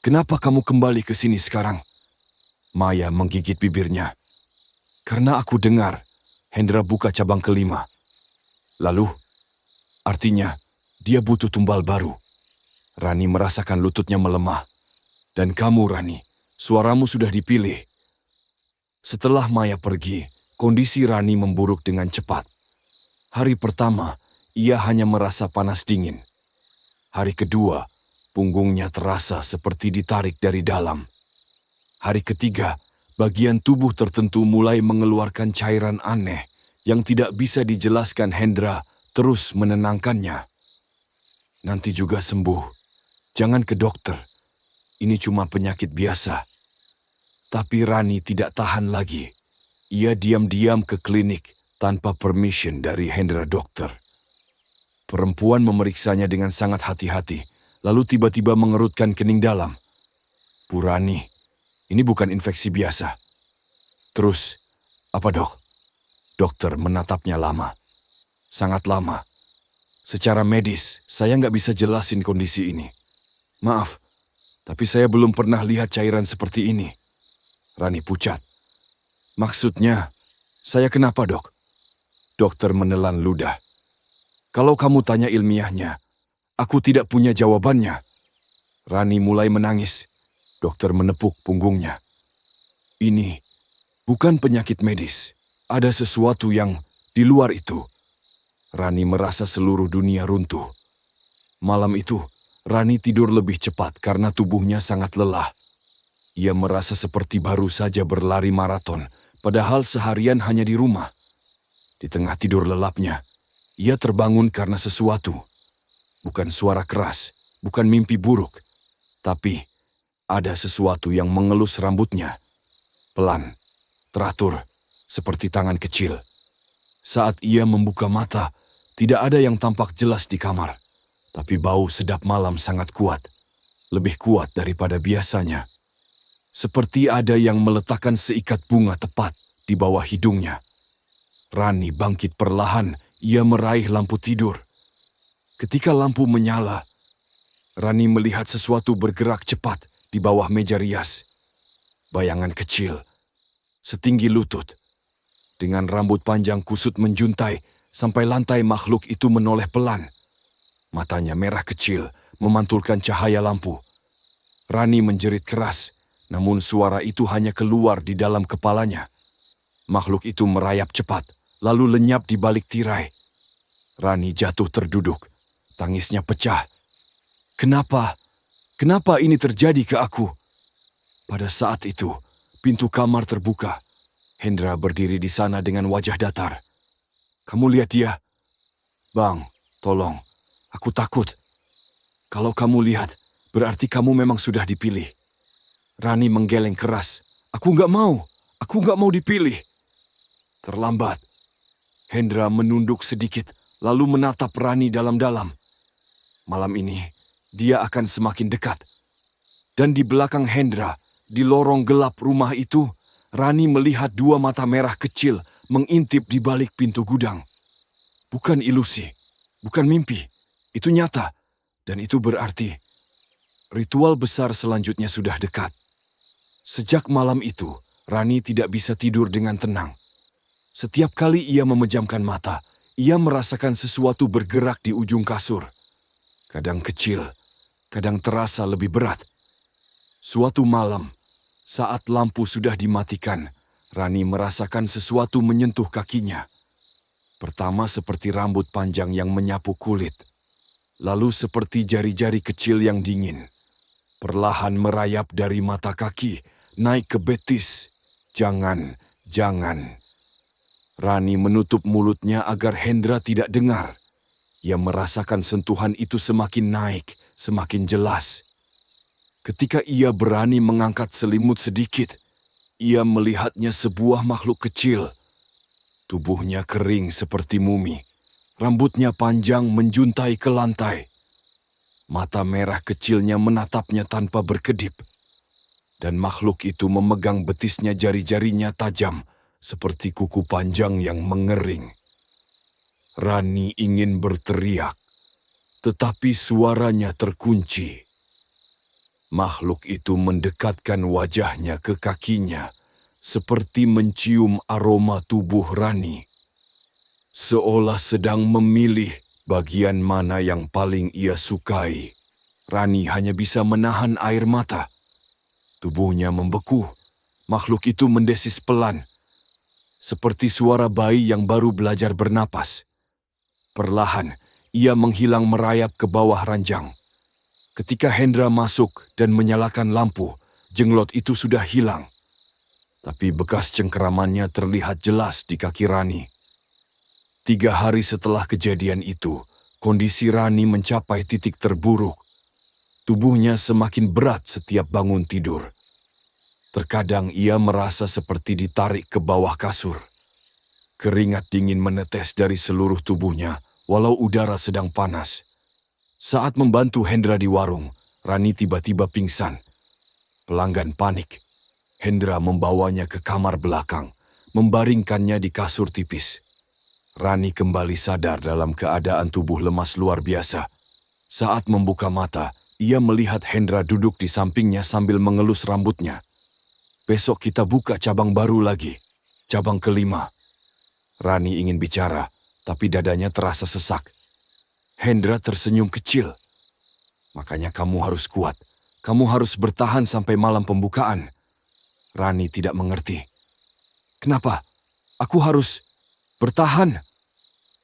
"Kenapa kamu kembali ke sini sekarang?" Maya menggigit bibirnya. "Karena aku dengar Hendra buka cabang kelima." "Lalu?" "Artinya, dia butuh tumbal baru." Rani merasakan lututnya melemah. "Dan kamu, Rani, suaramu sudah dipilih." Setelah Maya pergi, kondisi Rani memburuk dengan cepat. Hari pertama, ia hanya merasa panas dingin. Hari kedua, punggungnya terasa seperti ditarik dari dalam. Hari ketiga, bagian tubuh tertentu mulai mengeluarkan cairan aneh yang tidak bisa dijelaskan. Hendra terus menenangkannya. "Nanti juga sembuh. Jangan ke dokter. Ini cuma penyakit biasa." Tapi Rani tidak tahan lagi. Ia diam-diam ke klinik tanpa permission dari Hendra dokter. Perempuan memeriksanya dengan sangat hati-hati, lalu tiba-tiba mengerutkan kening dalam. "Bu Rani, ini bukan infeksi biasa." "Terus, apa dok?" Dokter menatapnya lama. "Sangat lama. Secara medis, saya nggak bisa jelasin kondisi ini. Maaf, Tapi saya belum pernah lihat cairan seperti ini. Rani pucat. Maksudnya, saya kenapa, Dok? Dokter menelan ludah. Kalau kamu tanya ilmiahnya, aku tidak punya jawabannya. Rani mulai menangis. Dokter menepuk punggungnya. Ini bukan penyakit medis. Ada sesuatu yang di luar itu. Rani merasa seluruh dunia runtuh. Malam itu, Rani tidur lebih cepat karena tubuhnya sangat lelah. Ia merasa seperti baru saja berlari maraton, padahal seharian hanya di rumah. Di tengah tidur lelapnya, ia terbangun karena sesuatu. Bukan suara keras, bukan mimpi buruk, tapi ada sesuatu yang mengelus rambutnya. Pelan, teratur, seperti tangan kecil. Saat ia membuka mata, tidak ada yang tampak jelas di kamar. Tapi bau sedap malam sangat kuat, lebih kuat daripada biasanya. Seperti ada yang meletakkan seikat bunga tepat di bawah hidungnya. Rani bangkit perlahan, ia meraih lampu tidur. Ketika lampu menyala, Rani melihat sesuatu bergerak cepat di bawah meja rias. Bayangan kecil, setinggi lutut, dengan rambut panjang kusut menjuntai sampai lantai makhluk itu menoleh pelan. Matanya merah kecil, memantulkan cahaya lampu. Rani menjerit keras, namun suara itu hanya keluar di dalam kepalanya. Makhluk itu merayap cepat, lalu lenyap di balik tirai. Rani jatuh terduduk, tangisnya pecah. Kenapa? Kenapa ini terjadi ke aku? Pada saat itu, pintu kamar terbuka. Hendra berdiri di sana dengan wajah datar. Kamu lihat dia? Bang, tolong. Aku takut. Kalau kamu lihat, berarti kamu memang sudah dipilih. Rani menggeleng keras. Aku nggak mau. Aku nggak mau dipilih. Terlambat. Hendra menunduk sedikit, lalu menatap Rani dalam-dalam. Malam ini, dia akan semakin dekat. Dan di belakang Hendra, di lorong gelap rumah itu, Rani melihat dua mata merah kecil mengintip di balik pintu gudang. Bukan ilusi, bukan mimpi. Itu nyata, dan itu berarti ritual besar selanjutnya sudah dekat. Sejak malam itu, Rani tidak bisa tidur dengan tenang. Setiap kali ia memejamkan mata, ia merasakan sesuatu bergerak di ujung kasur. Kadang kecil, kadang terasa lebih berat. Suatu malam, saat lampu sudah dimatikan, Rani merasakan sesuatu menyentuh kakinya. Pertama seperti rambut panjang yang menyapu kulit. Lalu seperti jari-jari kecil yang dingin. Perlahan merayap dari mata kaki, naik ke betis. Jangan, jangan. Rani menutup mulutnya agar Hendra tidak dengar. Ia merasakan sentuhan itu semakin naik, semakin jelas. Ketika ia berani mengangkat selimut sedikit, ia melihatnya sebuah makhluk kecil. Tubuhnya kering seperti mumi. Rambutnya panjang menjuntai ke lantai. Mata merah kecilnya menatapnya tanpa berkedip. Dan makhluk itu memegang betisnya, jari-jarinya tajam seperti kuku panjang yang mengering. Rani ingin berteriak, tetapi suaranya terkunci. Makhluk itu mendekatkan wajahnya ke kakinya, seperti mencium aroma tubuh Rani. Seolah sedang memilih bagian mana yang paling ia sukai. Rani hanya bisa menahan air mata. Tubuhnya membeku. Makhluk itu mendesis pelan, seperti suara bayi yang baru belajar bernapas. Perlahan, ia menghilang merayap ke bawah ranjang. Ketika Hendra masuk dan menyalakan lampu, jenglot itu sudah hilang. Tapi bekas cengkeramannya terlihat jelas di kaki Rani. 3 hari setelah kejadian itu, kondisi Rani mencapai titik terburuk. Tubuhnya semakin berat setiap bangun tidur. Terkadang ia merasa seperti ditarik ke bawah kasur. Keringat dingin menetes dari seluruh tubuhnya, walau udara sedang panas. Saat membantu Hendra di warung, Rani tiba-tiba pingsan. Pelanggan panik. Hendra membawanya ke kamar belakang, membaringkannya di kasur tipis. Rani kembali sadar dalam keadaan tubuh lemas luar biasa. Saat membuka mata, Ia melihat Hendra duduk di sampingnya sambil mengelus rambutnya. Besok kita buka cabang baru lagi. Cabang kelima. Rani ingin bicara, tapi dadanya terasa sesak. Hendra tersenyum kecil. Makanya kamu harus kuat. Kamu harus bertahan sampai malam pembukaan. Rani tidak mengerti. Kenapa? Aku harus bertahan.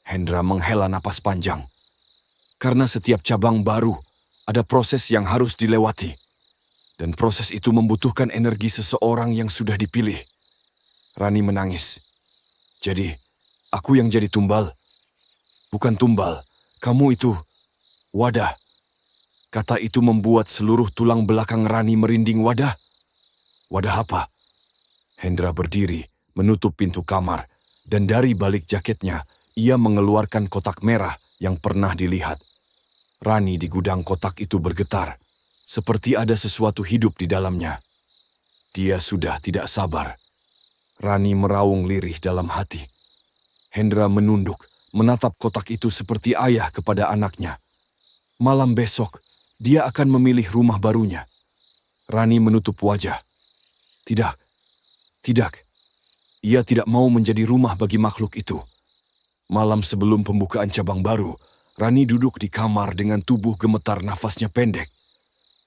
Hendra menghela napas panjang. Karena setiap cabang baru ada proses yang harus dilewati. Dan proses itu membutuhkan energi seseorang yang sudah dipilih. Rani menangis. Jadi, aku yang jadi tumbal? Bukan tumbal, kamu itu wadah. Kata itu membuat seluruh tulang belakang Rani merinding. Wadah? Wadah apa? Hendra berdiri, menutup pintu kamar, dan dari balik jaketnya, ia mengeluarkan kotak merah yang pernah dilihat. Rani di gudang kotak itu bergetar, seperti ada sesuatu hidup di dalamnya. Dia sudah tidak sabar. Rani meraung lirih dalam hati. Hendra menunduk, menatap kotak itu seperti ayah kepada anaknya. Malam besok, dia akan memilih rumah barunya. Rani menutup wajah. Tidak, tidak. Ia tidak mau menjadi rumah bagi makhluk itu. Malam sebelum pembukaan cabang baru, Rani duduk di kamar dengan tubuh gemetar, nafasnya pendek.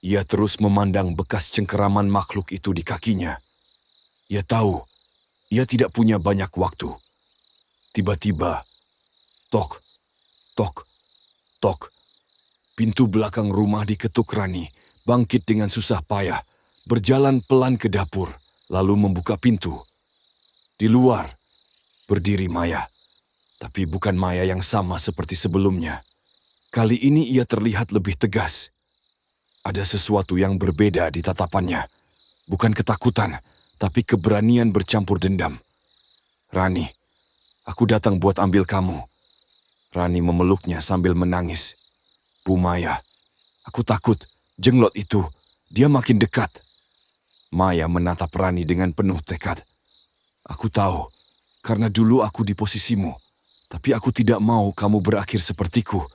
Ia terus memandang bekas cengkeraman makhluk itu di kakinya. Ia tahu, ia tidak punya banyak waktu. Tiba-tiba, tok, tok, tok. Pintu belakang rumah diketuk. Rani bangkit dengan susah payah, berjalan pelan ke dapur, lalu membuka pintu. Di luar, berdiri Maya. Tapi bukan Maya yang sama seperti sebelumnya. Kali ini ia terlihat lebih tegas. Ada sesuatu yang berbeda di tatapannya. Bukan ketakutan, tapi keberanian bercampur dendam. Rani, aku datang buat ambil kamu. Rani memeluknya sambil menangis. Bu Maya, aku takut. Jenglot itu, dia makin dekat. Maya menatap Rani dengan penuh tekad. Aku tahu, karena dulu aku di posisimu. Tapi aku tidak mau kamu berakhir sepertiku.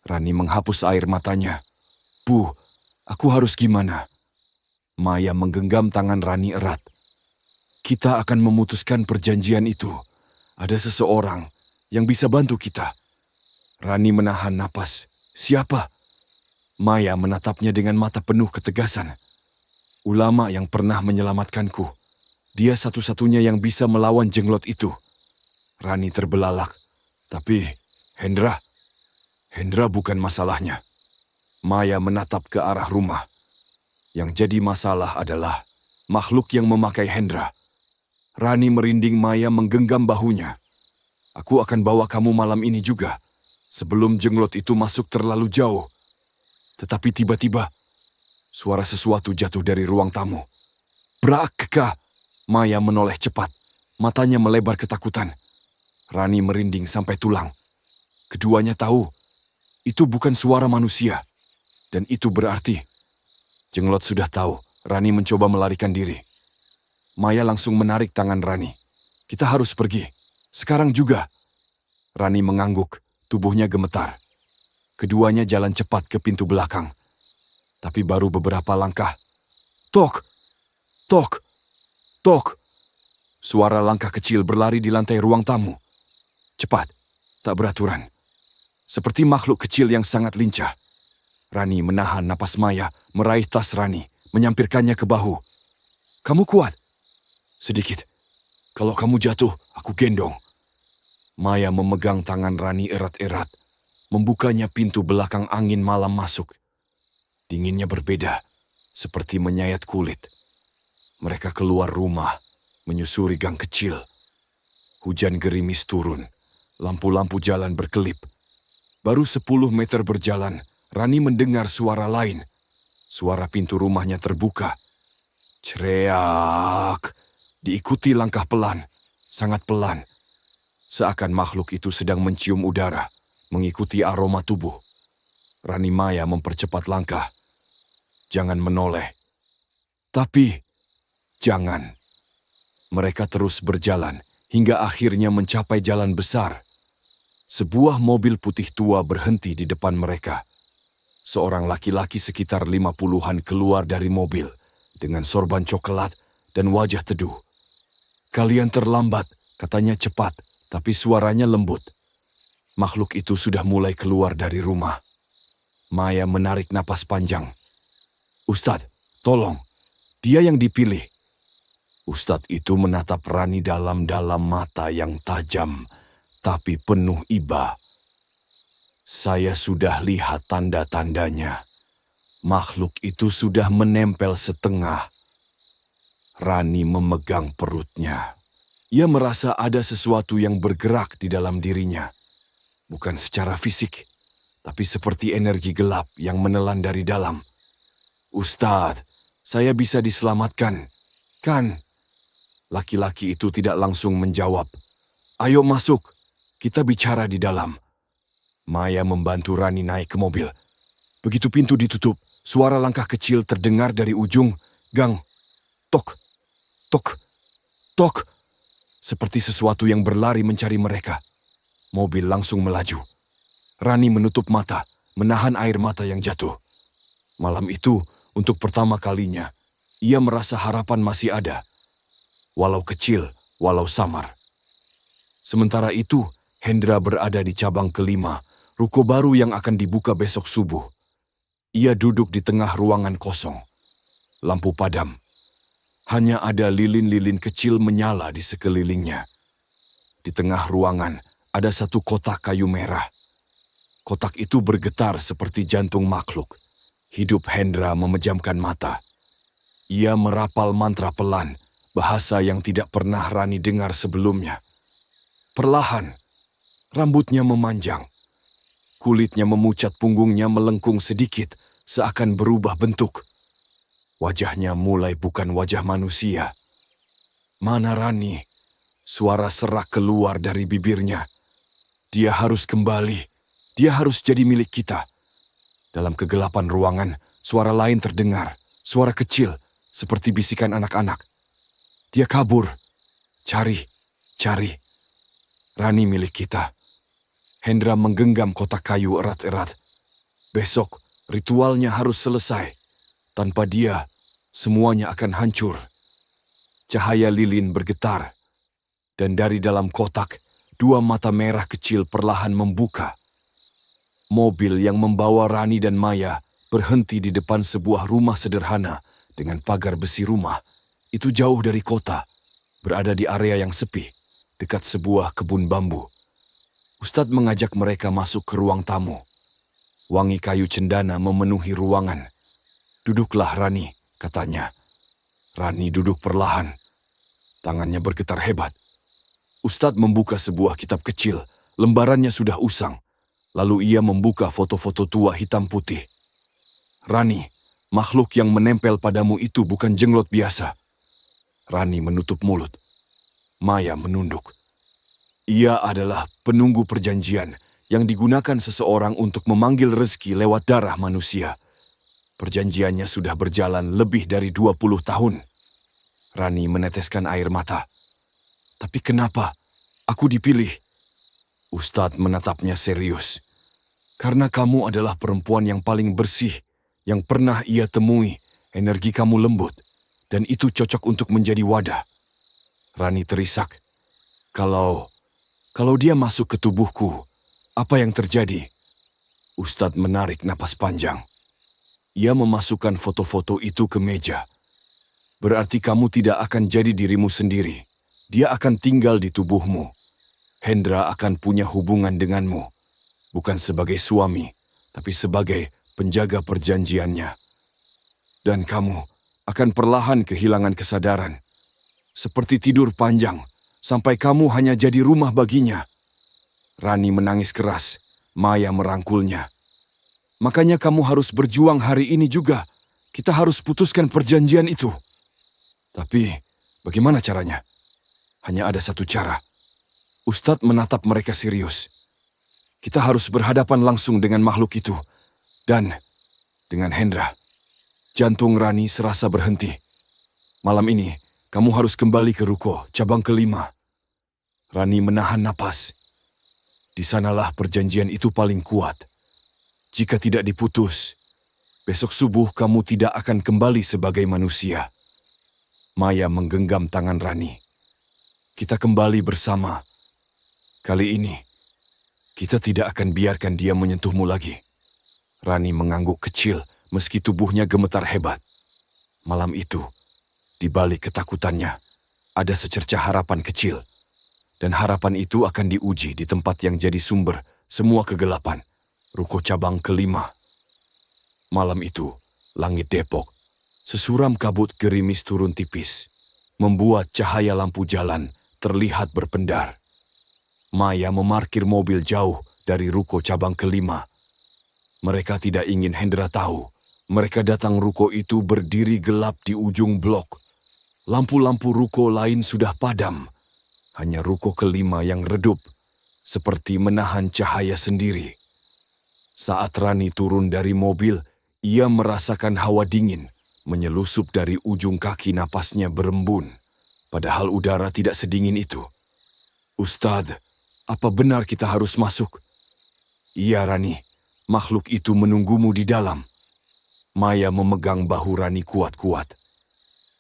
Rani menghapus air matanya. Bu, aku harus gimana? Maya menggenggam tangan Rani erat. Kita akan memutuskan perjanjian itu. Ada seseorang yang bisa bantu kita. Rani menahan napas. Siapa? Maya menatapnya dengan mata penuh ketegasan. Ulama yang pernah menyelamatkanku. Dia satu-satunya yang bisa melawan jenglot itu. Rani terbelalak. Tapi, Hendra bukan masalahnya. Maya menatap ke arah rumah. Yang jadi masalah adalah makhluk yang memakai Hendra. Rani merinding. Maya menggenggam bahunya. Aku akan bawa kamu malam ini juga, sebelum jenglot itu masuk terlalu jauh. Tetapi tiba-tiba, suara sesuatu jatuh dari ruang tamu. Brak! Maya menoleh cepat, matanya melebar ketakutan. Rani merinding sampai tulang. Keduanya tahu, itu bukan suara manusia. Dan itu berarti, jenglot sudah tahu. Rani mencoba melarikan diri. Maya langsung menarik tangan Rani. Kita harus pergi. Sekarang juga. Rani mengangguk, tubuhnya gemetar. Keduanya jalan cepat ke pintu belakang. Tapi baru beberapa langkah. Tok! Tok! Tok! Suara langkah kecil berlari di lantai ruang tamu. Cepat, tak beraturan. Seperti makhluk kecil yang sangat lincah. Rani menahan napas Maya, meraih tas Rani, menyampirkannya ke bahu. Kamu kuat? Sedikit. Kalau kamu jatuh, aku gendong. Maya memegang tangan Rani erat-erat. Membukanya pintu belakang. Angin malam masuk. Dinginnya berbeda, seperti menyayat kulit. Mereka keluar rumah, menyusuri gang kecil. Hujan gerimis turun. Lampu-lampu jalan berkelip. Baru 10 meter berjalan, Rani mendengar suara lain. Suara pintu rumahnya terbuka. Cereak! Diikuti langkah pelan, sangat pelan. Seakan makhluk itu sedang mencium udara, mengikuti aroma tubuh. Rani Maya mempercepat langkah. Jangan menoleh. Tapi, jangan. Mereka terus berjalan, hingga akhirnya mencapai jalan besar. Sebuah mobil putih tua berhenti di depan mereka. Seorang laki-laki sekitar 50-an keluar dari mobil dengan sorban coklat dan wajah teduh. "Kalian terlambat," katanya cepat, tapi suaranya lembut. Makhluk itu sudah mulai keluar dari rumah. Maya menarik napas panjang. "Ustadz, tolong, dia yang dipilih." Ustadz itu menatap Rani dalam-dalam mata yang tajam, tapi penuh iba. "Saya sudah lihat tanda-tandanya. Makhluk itu sudah menempel setengah." Rani memegang perutnya. Ia merasa ada sesuatu yang bergerak di dalam dirinya. Bukan secara fisik, tapi seperti energi gelap yang menelan dari dalam. "Ustadz, saya bisa diselamatkan, kan?" Laki-laki itu tidak langsung menjawab. "Ayo masuk, kita bicara di dalam." Maya membantu Rani naik ke mobil. Begitu pintu ditutup, suara langkah kecil terdengar dari ujung gang. Tok, tok, tok. Seperti sesuatu yang berlari mencari mereka. Mobil langsung melaju. Rani menutup mata, menahan air mata yang jatuh. Malam itu, untuk pertama kalinya, ia merasa harapan masih ada. Walau kecil, walau samar. Sementara itu, Hendra berada di cabang kelima, ruko baru yang akan dibuka besok subuh. Ia duduk di tengah ruangan kosong. Lampu padam. Hanya ada lilin-lilin kecil menyala di sekelilingnya. Di tengah ruangan ada satu kotak kayu merah. Kotak itu bergetar seperti jantung makhluk. Hidup Hendra memejamkan mata. Ia merapal mantra pelan, bahasa yang tidak pernah Rani dengar sebelumnya. Perlahan, rambutnya memanjang. Kulitnya memucat, punggungnya melengkung sedikit, seakan berubah bentuk. Wajahnya mulai bukan wajah manusia. "Mana Rani?" Suara serak keluar dari bibirnya. "Dia harus kembali. Dia harus jadi milik kita." Dalam kegelapan ruangan, suara lain terdengar. Suara kecil, seperti bisikan anak-anak. "Dia kabur. Cari, cari. Rani milik kita." Hendra menggenggam kotak kayu erat-erat. Besok, ritualnya harus selesai. Tanpa dia, semuanya akan hancur. Cahaya lilin bergetar. Dan dari dalam kotak, dua mata merah kecil perlahan membuka. Mobil yang membawa Rani dan Maya berhenti di depan sebuah rumah sederhana dengan pagar besi rumah. Itu jauh dari kota, berada di area yang sepi, dekat sebuah kebun bambu. Ustadz mengajak mereka masuk ke ruang tamu. Wangi kayu cendana memenuhi ruangan. "Duduklah Rani," katanya. Rani duduk perlahan. Tangannya bergetar hebat. Ustadz membuka sebuah kitab kecil, lembarannya sudah usang. Lalu ia membuka foto-foto tua hitam putih. "Rani, makhluk yang menempel padamu itu bukan jenglot biasa." Rani menutup mulut. Maya menunduk. Ia adalah penunggu perjanjian yang digunakan seseorang untuk memanggil rezeki lewat darah manusia. Perjanjiannya sudah berjalan lebih dari 20 tahun. Rani meneteskan air mata. "Tapi kenapa aku dipilih?" Ustadz menatapnya serius. "Karena kamu adalah perempuan yang paling bersih yang pernah ia temui. Energi kamu lembut, dan itu cocok untuk menjadi wadah." Rani terisak. Kalau dia masuk ke tubuhku, apa yang terjadi?" Ustadz menarik napas panjang. Ia memasukkan foto-foto itu ke meja. "Berarti kamu tidak akan jadi dirimu sendiri. Dia akan tinggal di tubuhmu. Hendra akan punya hubungan denganmu. Bukan sebagai suami, tapi sebagai penjaga perjanjiannya. Dan kamu akan perlahan kehilangan kesadaran. Seperti tidur panjang, sampai kamu hanya jadi rumah baginya." Rani menangis keras. Maya merangkulnya. "Makanya kamu harus berjuang hari ini juga. Kita harus putuskan perjanjian itu." "Tapi, bagaimana caranya?" "Hanya ada satu cara." Ustadz menatap mereka serius. "Kita harus berhadapan langsung dengan makhluk itu. Dan dengan Hendra." Jantung Rani serasa berhenti. "Malam ini, kamu harus kembali ke ruko, cabang kelima." Rani menahan napas. Di sanalah perjanjian itu paling kuat. Jika tidak diputus, Besok subuh kamu tidak akan kembali sebagai manusia. Maya menggenggam tangan Rani. Kita kembali bersama. Kali ini, kita tidak akan biarkan dia menyentuhmu lagi. Rani mengangguk kecil meski tubuhnya gemetar hebat. Malam itu, di balik ketakutannya, ada secercah harapan kecil. Dan harapan itu akan diuji di tempat yang jadi sumber semua kegelapan, ruko cabang ke-5. Malam itu, langit Depok, sesuram kabut gerimis turun tipis, membuat cahaya lampu jalan terlihat berpendar. Maya memarkir mobil jauh dari ruko cabang ke-5. Mereka tidak ingin Hendra tahu. Mereka datang ruko itu berdiri gelap di ujung blok. Lampu-lampu ruko lain sudah padam. Hanya ruko ke-5 yang redup, seperti menahan cahaya sendiri. Saat Rani turun dari mobil, ia merasakan hawa dingin menyelusup dari ujung kaki, napasnya berembun. Padahal udara tidak sedingin itu. Ustadz, apa benar kita harus masuk? Iya Rani, makhluk itu menunggumu di dalam. Maya memegang bahu Rani kuat-kuat.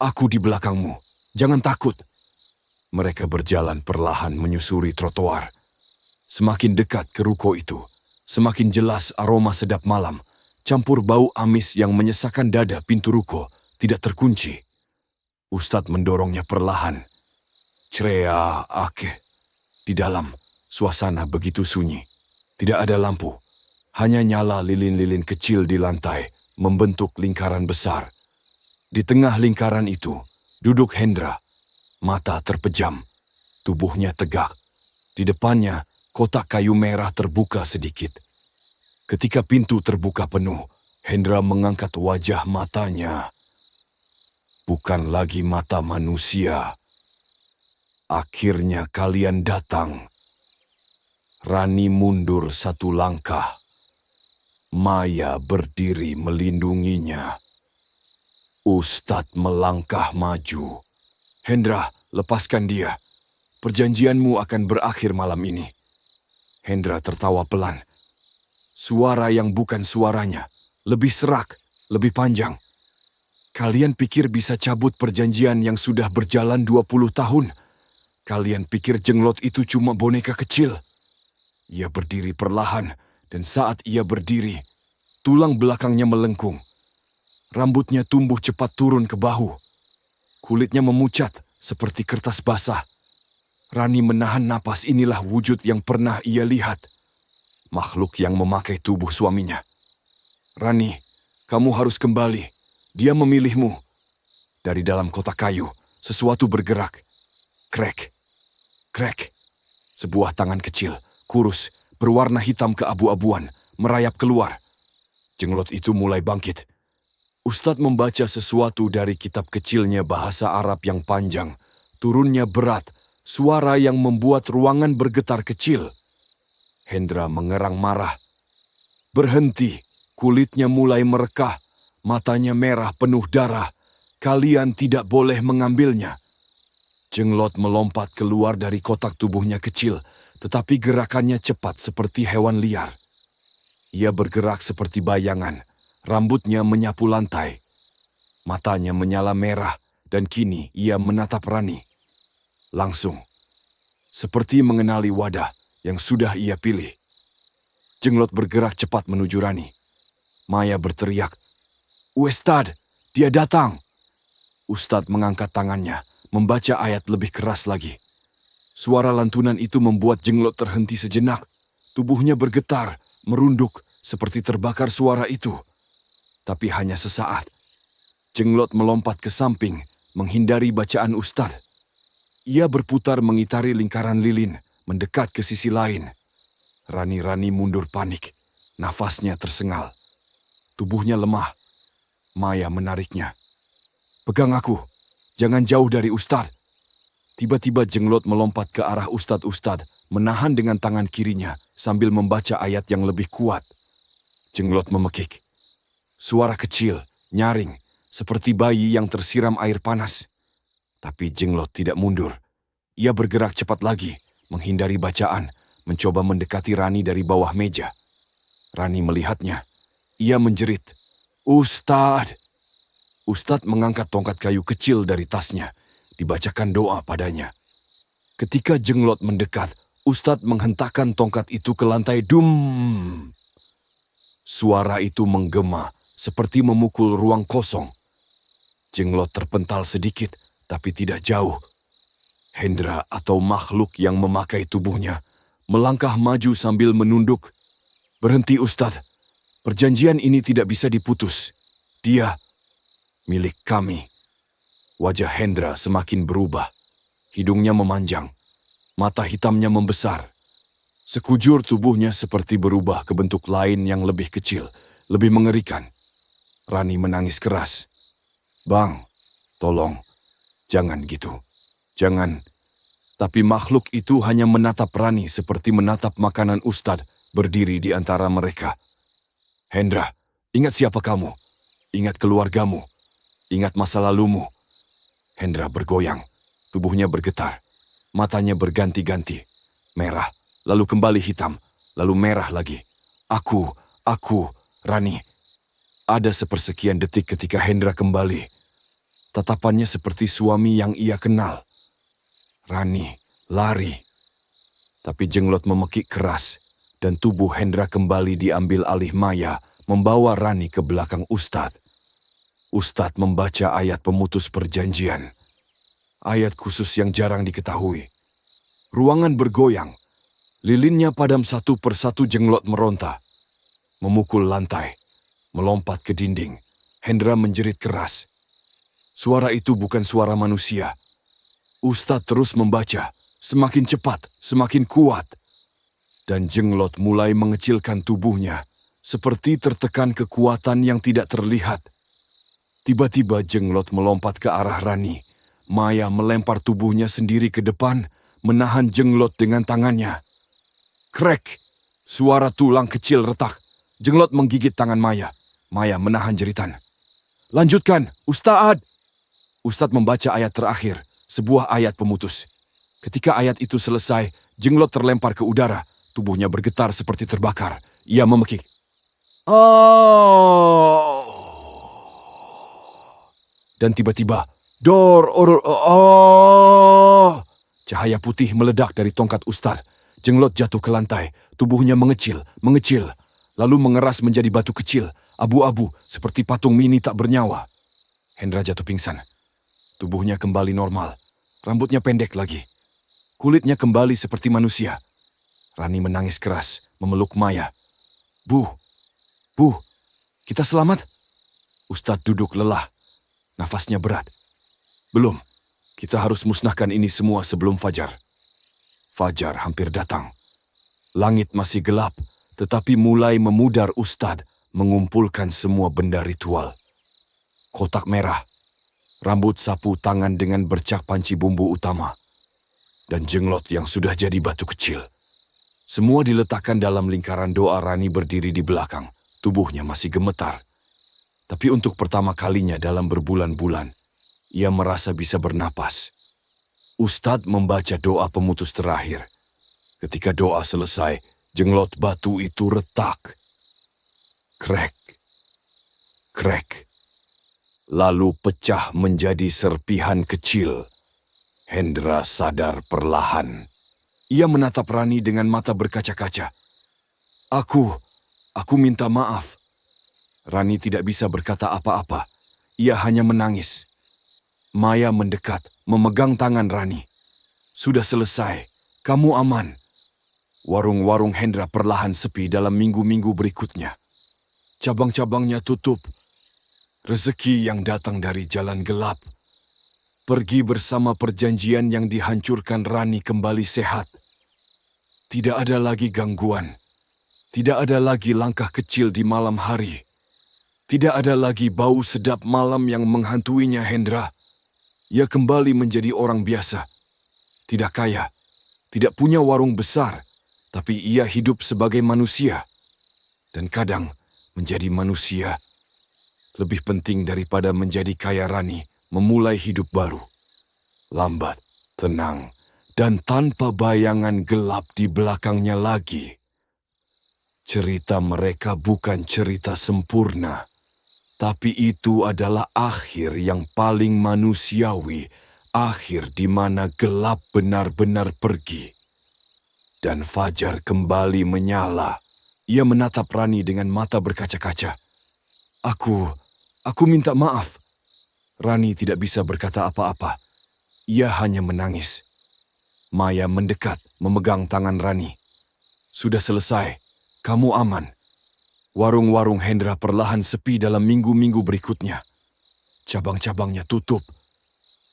Aku di belakangmu, jangan takut. Mereka berjalan perlahan menyusuri trotoar. Semakin dekat ke ruko itu, semakin jelas aroma sedap malam, campur bau amis yang menyesakkan dada. Pintu ruko tidak terkunci. Ustadz mendorongnya perlahan. Crea ake. Di dalam, suasana begitu sunyi. Tidak ada lampu. Hanya nyala lilin-lilin kecil di lantai, membentuk lingkaran besar. Di tengah lingkaran itu, duduk Hendra. Mata terpejam, tubuhnya tegak. Di depannya, kotak kayu merah terbuka sedikit. Ketika pintu terbuka penuh, Hendra mengangkat wajah matanya. Bukan lagi mata manusia. Akhirnya kalian datang. Rani mundur satu langkah. Maya berdiri melindunginya. Ustadz melangkah maju. Hendra, lepaskan dia. Perjanjianmu akan berakhir malam ini. Hendra tertawa pelan. Suara yang bukan suaranya, lebih serak, lebih panjang. Kalian pikir bisa cabut perjanjian yang sudah berjalan 20 tahun? Kalian pikir jenglot itu cuma boneka kecil? Ia berdiri perlahan, dan saat ia berdiri, tulang belakangnya melengkung. Rambutnya tumbuh cepat turun ke bahu. Kulitnya memucat seperti kertas basah. Rani menahan napas. Inilah wujud yang pernah ia lihat. Makhluk yang memakai tubuh suaminya. Rani, kamu harus kembali. Dia memilihmu. Dari dalam kotak kayu, sesuatu bergerak. Krek, krek. Sebuah tangan kecil, kurus, berwarna hitam keabu-abuan, merayap keluar. Jenglot itu mulai bangkit. Ustadz membaca sesuatu dari kitab kecilnya bahasa Arab yang panjang. Turunnya berat, suara yang membuat ruangan bergetar kecil. Hendra mengerang marah. Berhenti, kulitnya mulai merekah, matanya merah penuh darah. Kalian tidak boleh mengambilnya. Jenglot melompat keluar dari kotak. Tubuhnya kecil, tetapi gerakannya cepat seperti hewan liar. Ia bergerak seperti bayangan. Rambutnya menyapu lantai. Matanya menyala merah dan kini ia menatap Rani. Langsung, seperti mengenali wadah yang sudah ia pilih. Jenglot bergerak cepat menuju Rani. Maya berteriak, "Ustadz, dia datang!" Ustadz mengangkat tangannya, membaca ayat lebih keras lagi. Suara lantunan itu membuat jenglot terhenti sejenak. Tubuhnya bergetar, merunduk, seperti terbakar suara itu. Tapi hanya sesaat. Jenglot melompat ke samping, menghindari bacaan Ustadz. Ia berputar mengitari lingkaran lilin, mendekat ke sisi lain. Rani mundur panik, nafasnya tersengal. Tubuhnya lemah. Maya menariknya. "Pegang aku, jangan jauh dari Ustadz." Tiba-tiba jenglot melompat ke arah Ustadz, menahan dengan tangan kirinya sambil membaca ayat yang lebih kuat. Jenglot memekik. Suara kecil, nyaring, seperti bayi yang tersiram air panas. Tapi jenglot tidak mundur. Ia bergerak cepat lagi, menghindari bacaan, mencoba mendekati Rani dari bawah meja. Rani melihatnya. Ia menjerit, Ustadz! Ustadz mengangkat tongkat kayu kecil dari tasnya, dibacakan doa padanya. Ketika Jenglot mendekat, Ustadz menghentakkan tongkat itu ke lantai. Dum! Suara itu menggema, seperti memukul ruang kosong. Jenglot terpental sedikit, tapi tidak jauh. Hendra atau makhluk yang memakai tubuhnya melangkah maju sambil menunduk. Berhenti, Ustadz. Perjanjian ini tidak bisa diputus. Dia milik kami. Wajah Hendra semakin berubah. Hidungnya memanjang. Mata hitamnya membesar. Sekujur tubuhnya seperti berubah ke bentuk lain yang lebih kecil, lebih mengerikan. Rani menangis keras. Bang, tolong, jangan gitu. Jangan. Tapi makhluk itu hanya menatap Rani seperti menatap makanan Ustadz berdiri di antara mereka. Hendra, ingat siapa kamu. Ingat keluargamu. Ingat masa lalumu. Hendra bergoyang. Tubuhnya bergetar. Matanya berganti-ganti. Merah, lalu kembali hitam, lalu merah lagi. Aku, Rani. Ada sepersekian detik ketika Hendra kembali. Tatapannya seperti suami yang ia kenal. Rani lari. Tapi Jenglot memekik keras, dan tubuh Hendra kembali diambil alih Maya, membawa Rani ke belakang Ustadz. Ustadz membaca ayat pemutus perjanjian. Ayat khusus yang jarang diketahui. Ruangan bergoyang. Lilinnya padam satu persatu. Jenglot meronta. Memukul lantai. Melompat ke dinding. Hendra menjerit keras. Suara itu bukan suara manusia. Ustadz terus membaca, semakin cepat, semakin kuat. Dan Jenglot mulai mengecilkan tubuhnya, seperti tertekan kekuatan yang tidak terlihat. Tiba-tiba Jenglot melompat ke arah Rani. Maya melempar tubuhnya sendiri ke depan, menahan Jenglot dengan tangannya. Krek! Suara tulang kecil retak. Jenglot menggigit tangan Maya. Maya menahan jeritan. Lanjutkan, Ustadz! Ustadz membaca ayat terakhir. Sebuah ayat pemutus. Ketika ayat itu selesai, Jenglot terlempar ke udara. Tubuhnya bergetar seperti terbakar. Ia memekik. Oh! Dan tiba-tiba, cahaya putih meledak dari tongkat Ustadz. Jenglot jatuh ke lantai. Tubuhnya mengecil, lalu mengeras menjadi batu kecil, abu-abu, seperti patung mini tak bernyawa. Hendra jatuh pingsan. Tubuhnya kembali normal. Rambutnya pendek lagi. Kulitnya kembali seperti manusia. Rani menangis keras, memeluk Maya. Bu, kita selamat? Ustadz duduk lelah. Nafasnya berat. Belum, kita harus musnahkan ini semua sebelum fajar. Fajar hampir datang. Langit masih gelap, tetapi mulai memudar. Ustadz mengumpulkan semua benda ritual. Kotak merah. Rambut sapu tangan dengan bercak panci bumbu utama, dan Jenglot yang sudah jadi batu kecil. Semua diletakkan dalam lingkaran doa. Rani berdiri di belakang, tubuhnya masih gemetar. Tapi untuk pertama kalinya dalam berbulan-bulan, ia merasa bisa bernapas. Ustadz membaca doa pemutus terakhir. Ketika doa selesai, Jenglot batu itu retak. Krek, krek. Lalu pecah menjadi serpihan kecil. Hendra sadar perlahan. Ia menatap Rani dengan mata berkaca-kaca. Aku minta maaf. Rani tidak bisa berkata apa-apa. Ia hanya menangis. Maya mendekat, memegang tangan Rani. Sudah selesai, kamu aman. Warung-warung Hendra perlahan sepi dalam minggu-minggu berikutnya. Cabang-cabangnya tutup. Rezeki yang datang dari jalan gelap. Pergi bersama perjanjian yang dihancurkan. Rani kembali sehat. Tidak ada lagi gangguan. Tidak ada lagi langkah kecil di malam hari. Tidak ada lagi bau sedap malam yang menghantuinya Hendra. Ia kembali menjadi orang biasa. Tidak kaya. Tidak punya warung besar. Tapi ia hidup sebagai manusia. Dan kadang menjadi manusia lebih penting daripada menjadi kaya. Rani memulai hidup baru. Lambat, tenang, dan tanpa bayangan gelap di belakangnya lagi. Cerita mereka bukan cerita sempurna. Tapi itu adalah akhir yang paling manusiawi, akhir di mana gelap benar-benar pergi. Dan fajar kembali menyala. Ia menatap Rani dengan mata berkaca-kaca. Aku minta maaf. Rani tidak bisa berkata apa-apa. Ia hanya menangis. Maya mendekat, memegang tangan Rani. Sudah selesai, kamu aman. Warung-warung Hendra perlahan sepi dalam minggu-minggu berikutnya. Cabang-cabangnya tutup.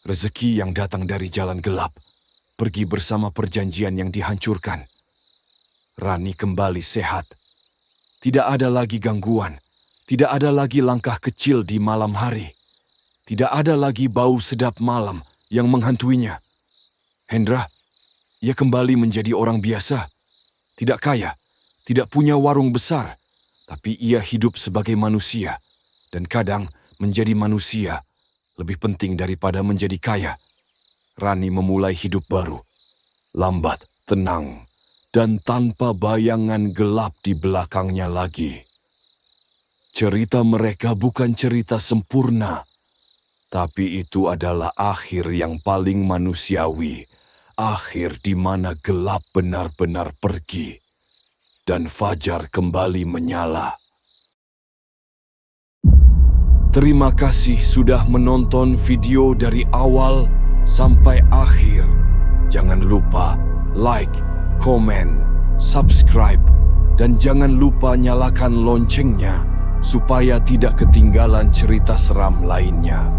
Rezeki yang datang dari jalan gelap pergi bersama perjanjian yang dihancurkan. Rani kembali sehat. Tidak ada lagi gangguan. Tidak ada lagi langkah kecil di malam hari. Tidak ada lagi bau sedap malam yang menghantuinya. Hendra, ia kembali menjadi orang biasa. Tidak kaya, tidak punya warung besar. Tapi ia hidup sebagai manusia, dan kadang menjadi manusia lebih penting daripada menjadi kaya. Rani memulai hidup baru, lambat, tenang, dan tanpa bayangan gelap di belakangnya lagi. Cerita mereka bukan cerita sempurna, tapi itu adalah akhir yang paling manusiawi, akhir di mana gelap benar-benar pergi. Dan fajar kembali menyala. Terima kasih sudah menonton video dari awal sampai akhir. Jangan lupa like, komen, subscribe, dan jangan lupa nyalakan loncengnya supaya tidak ketinggalan cerita seram lainnya.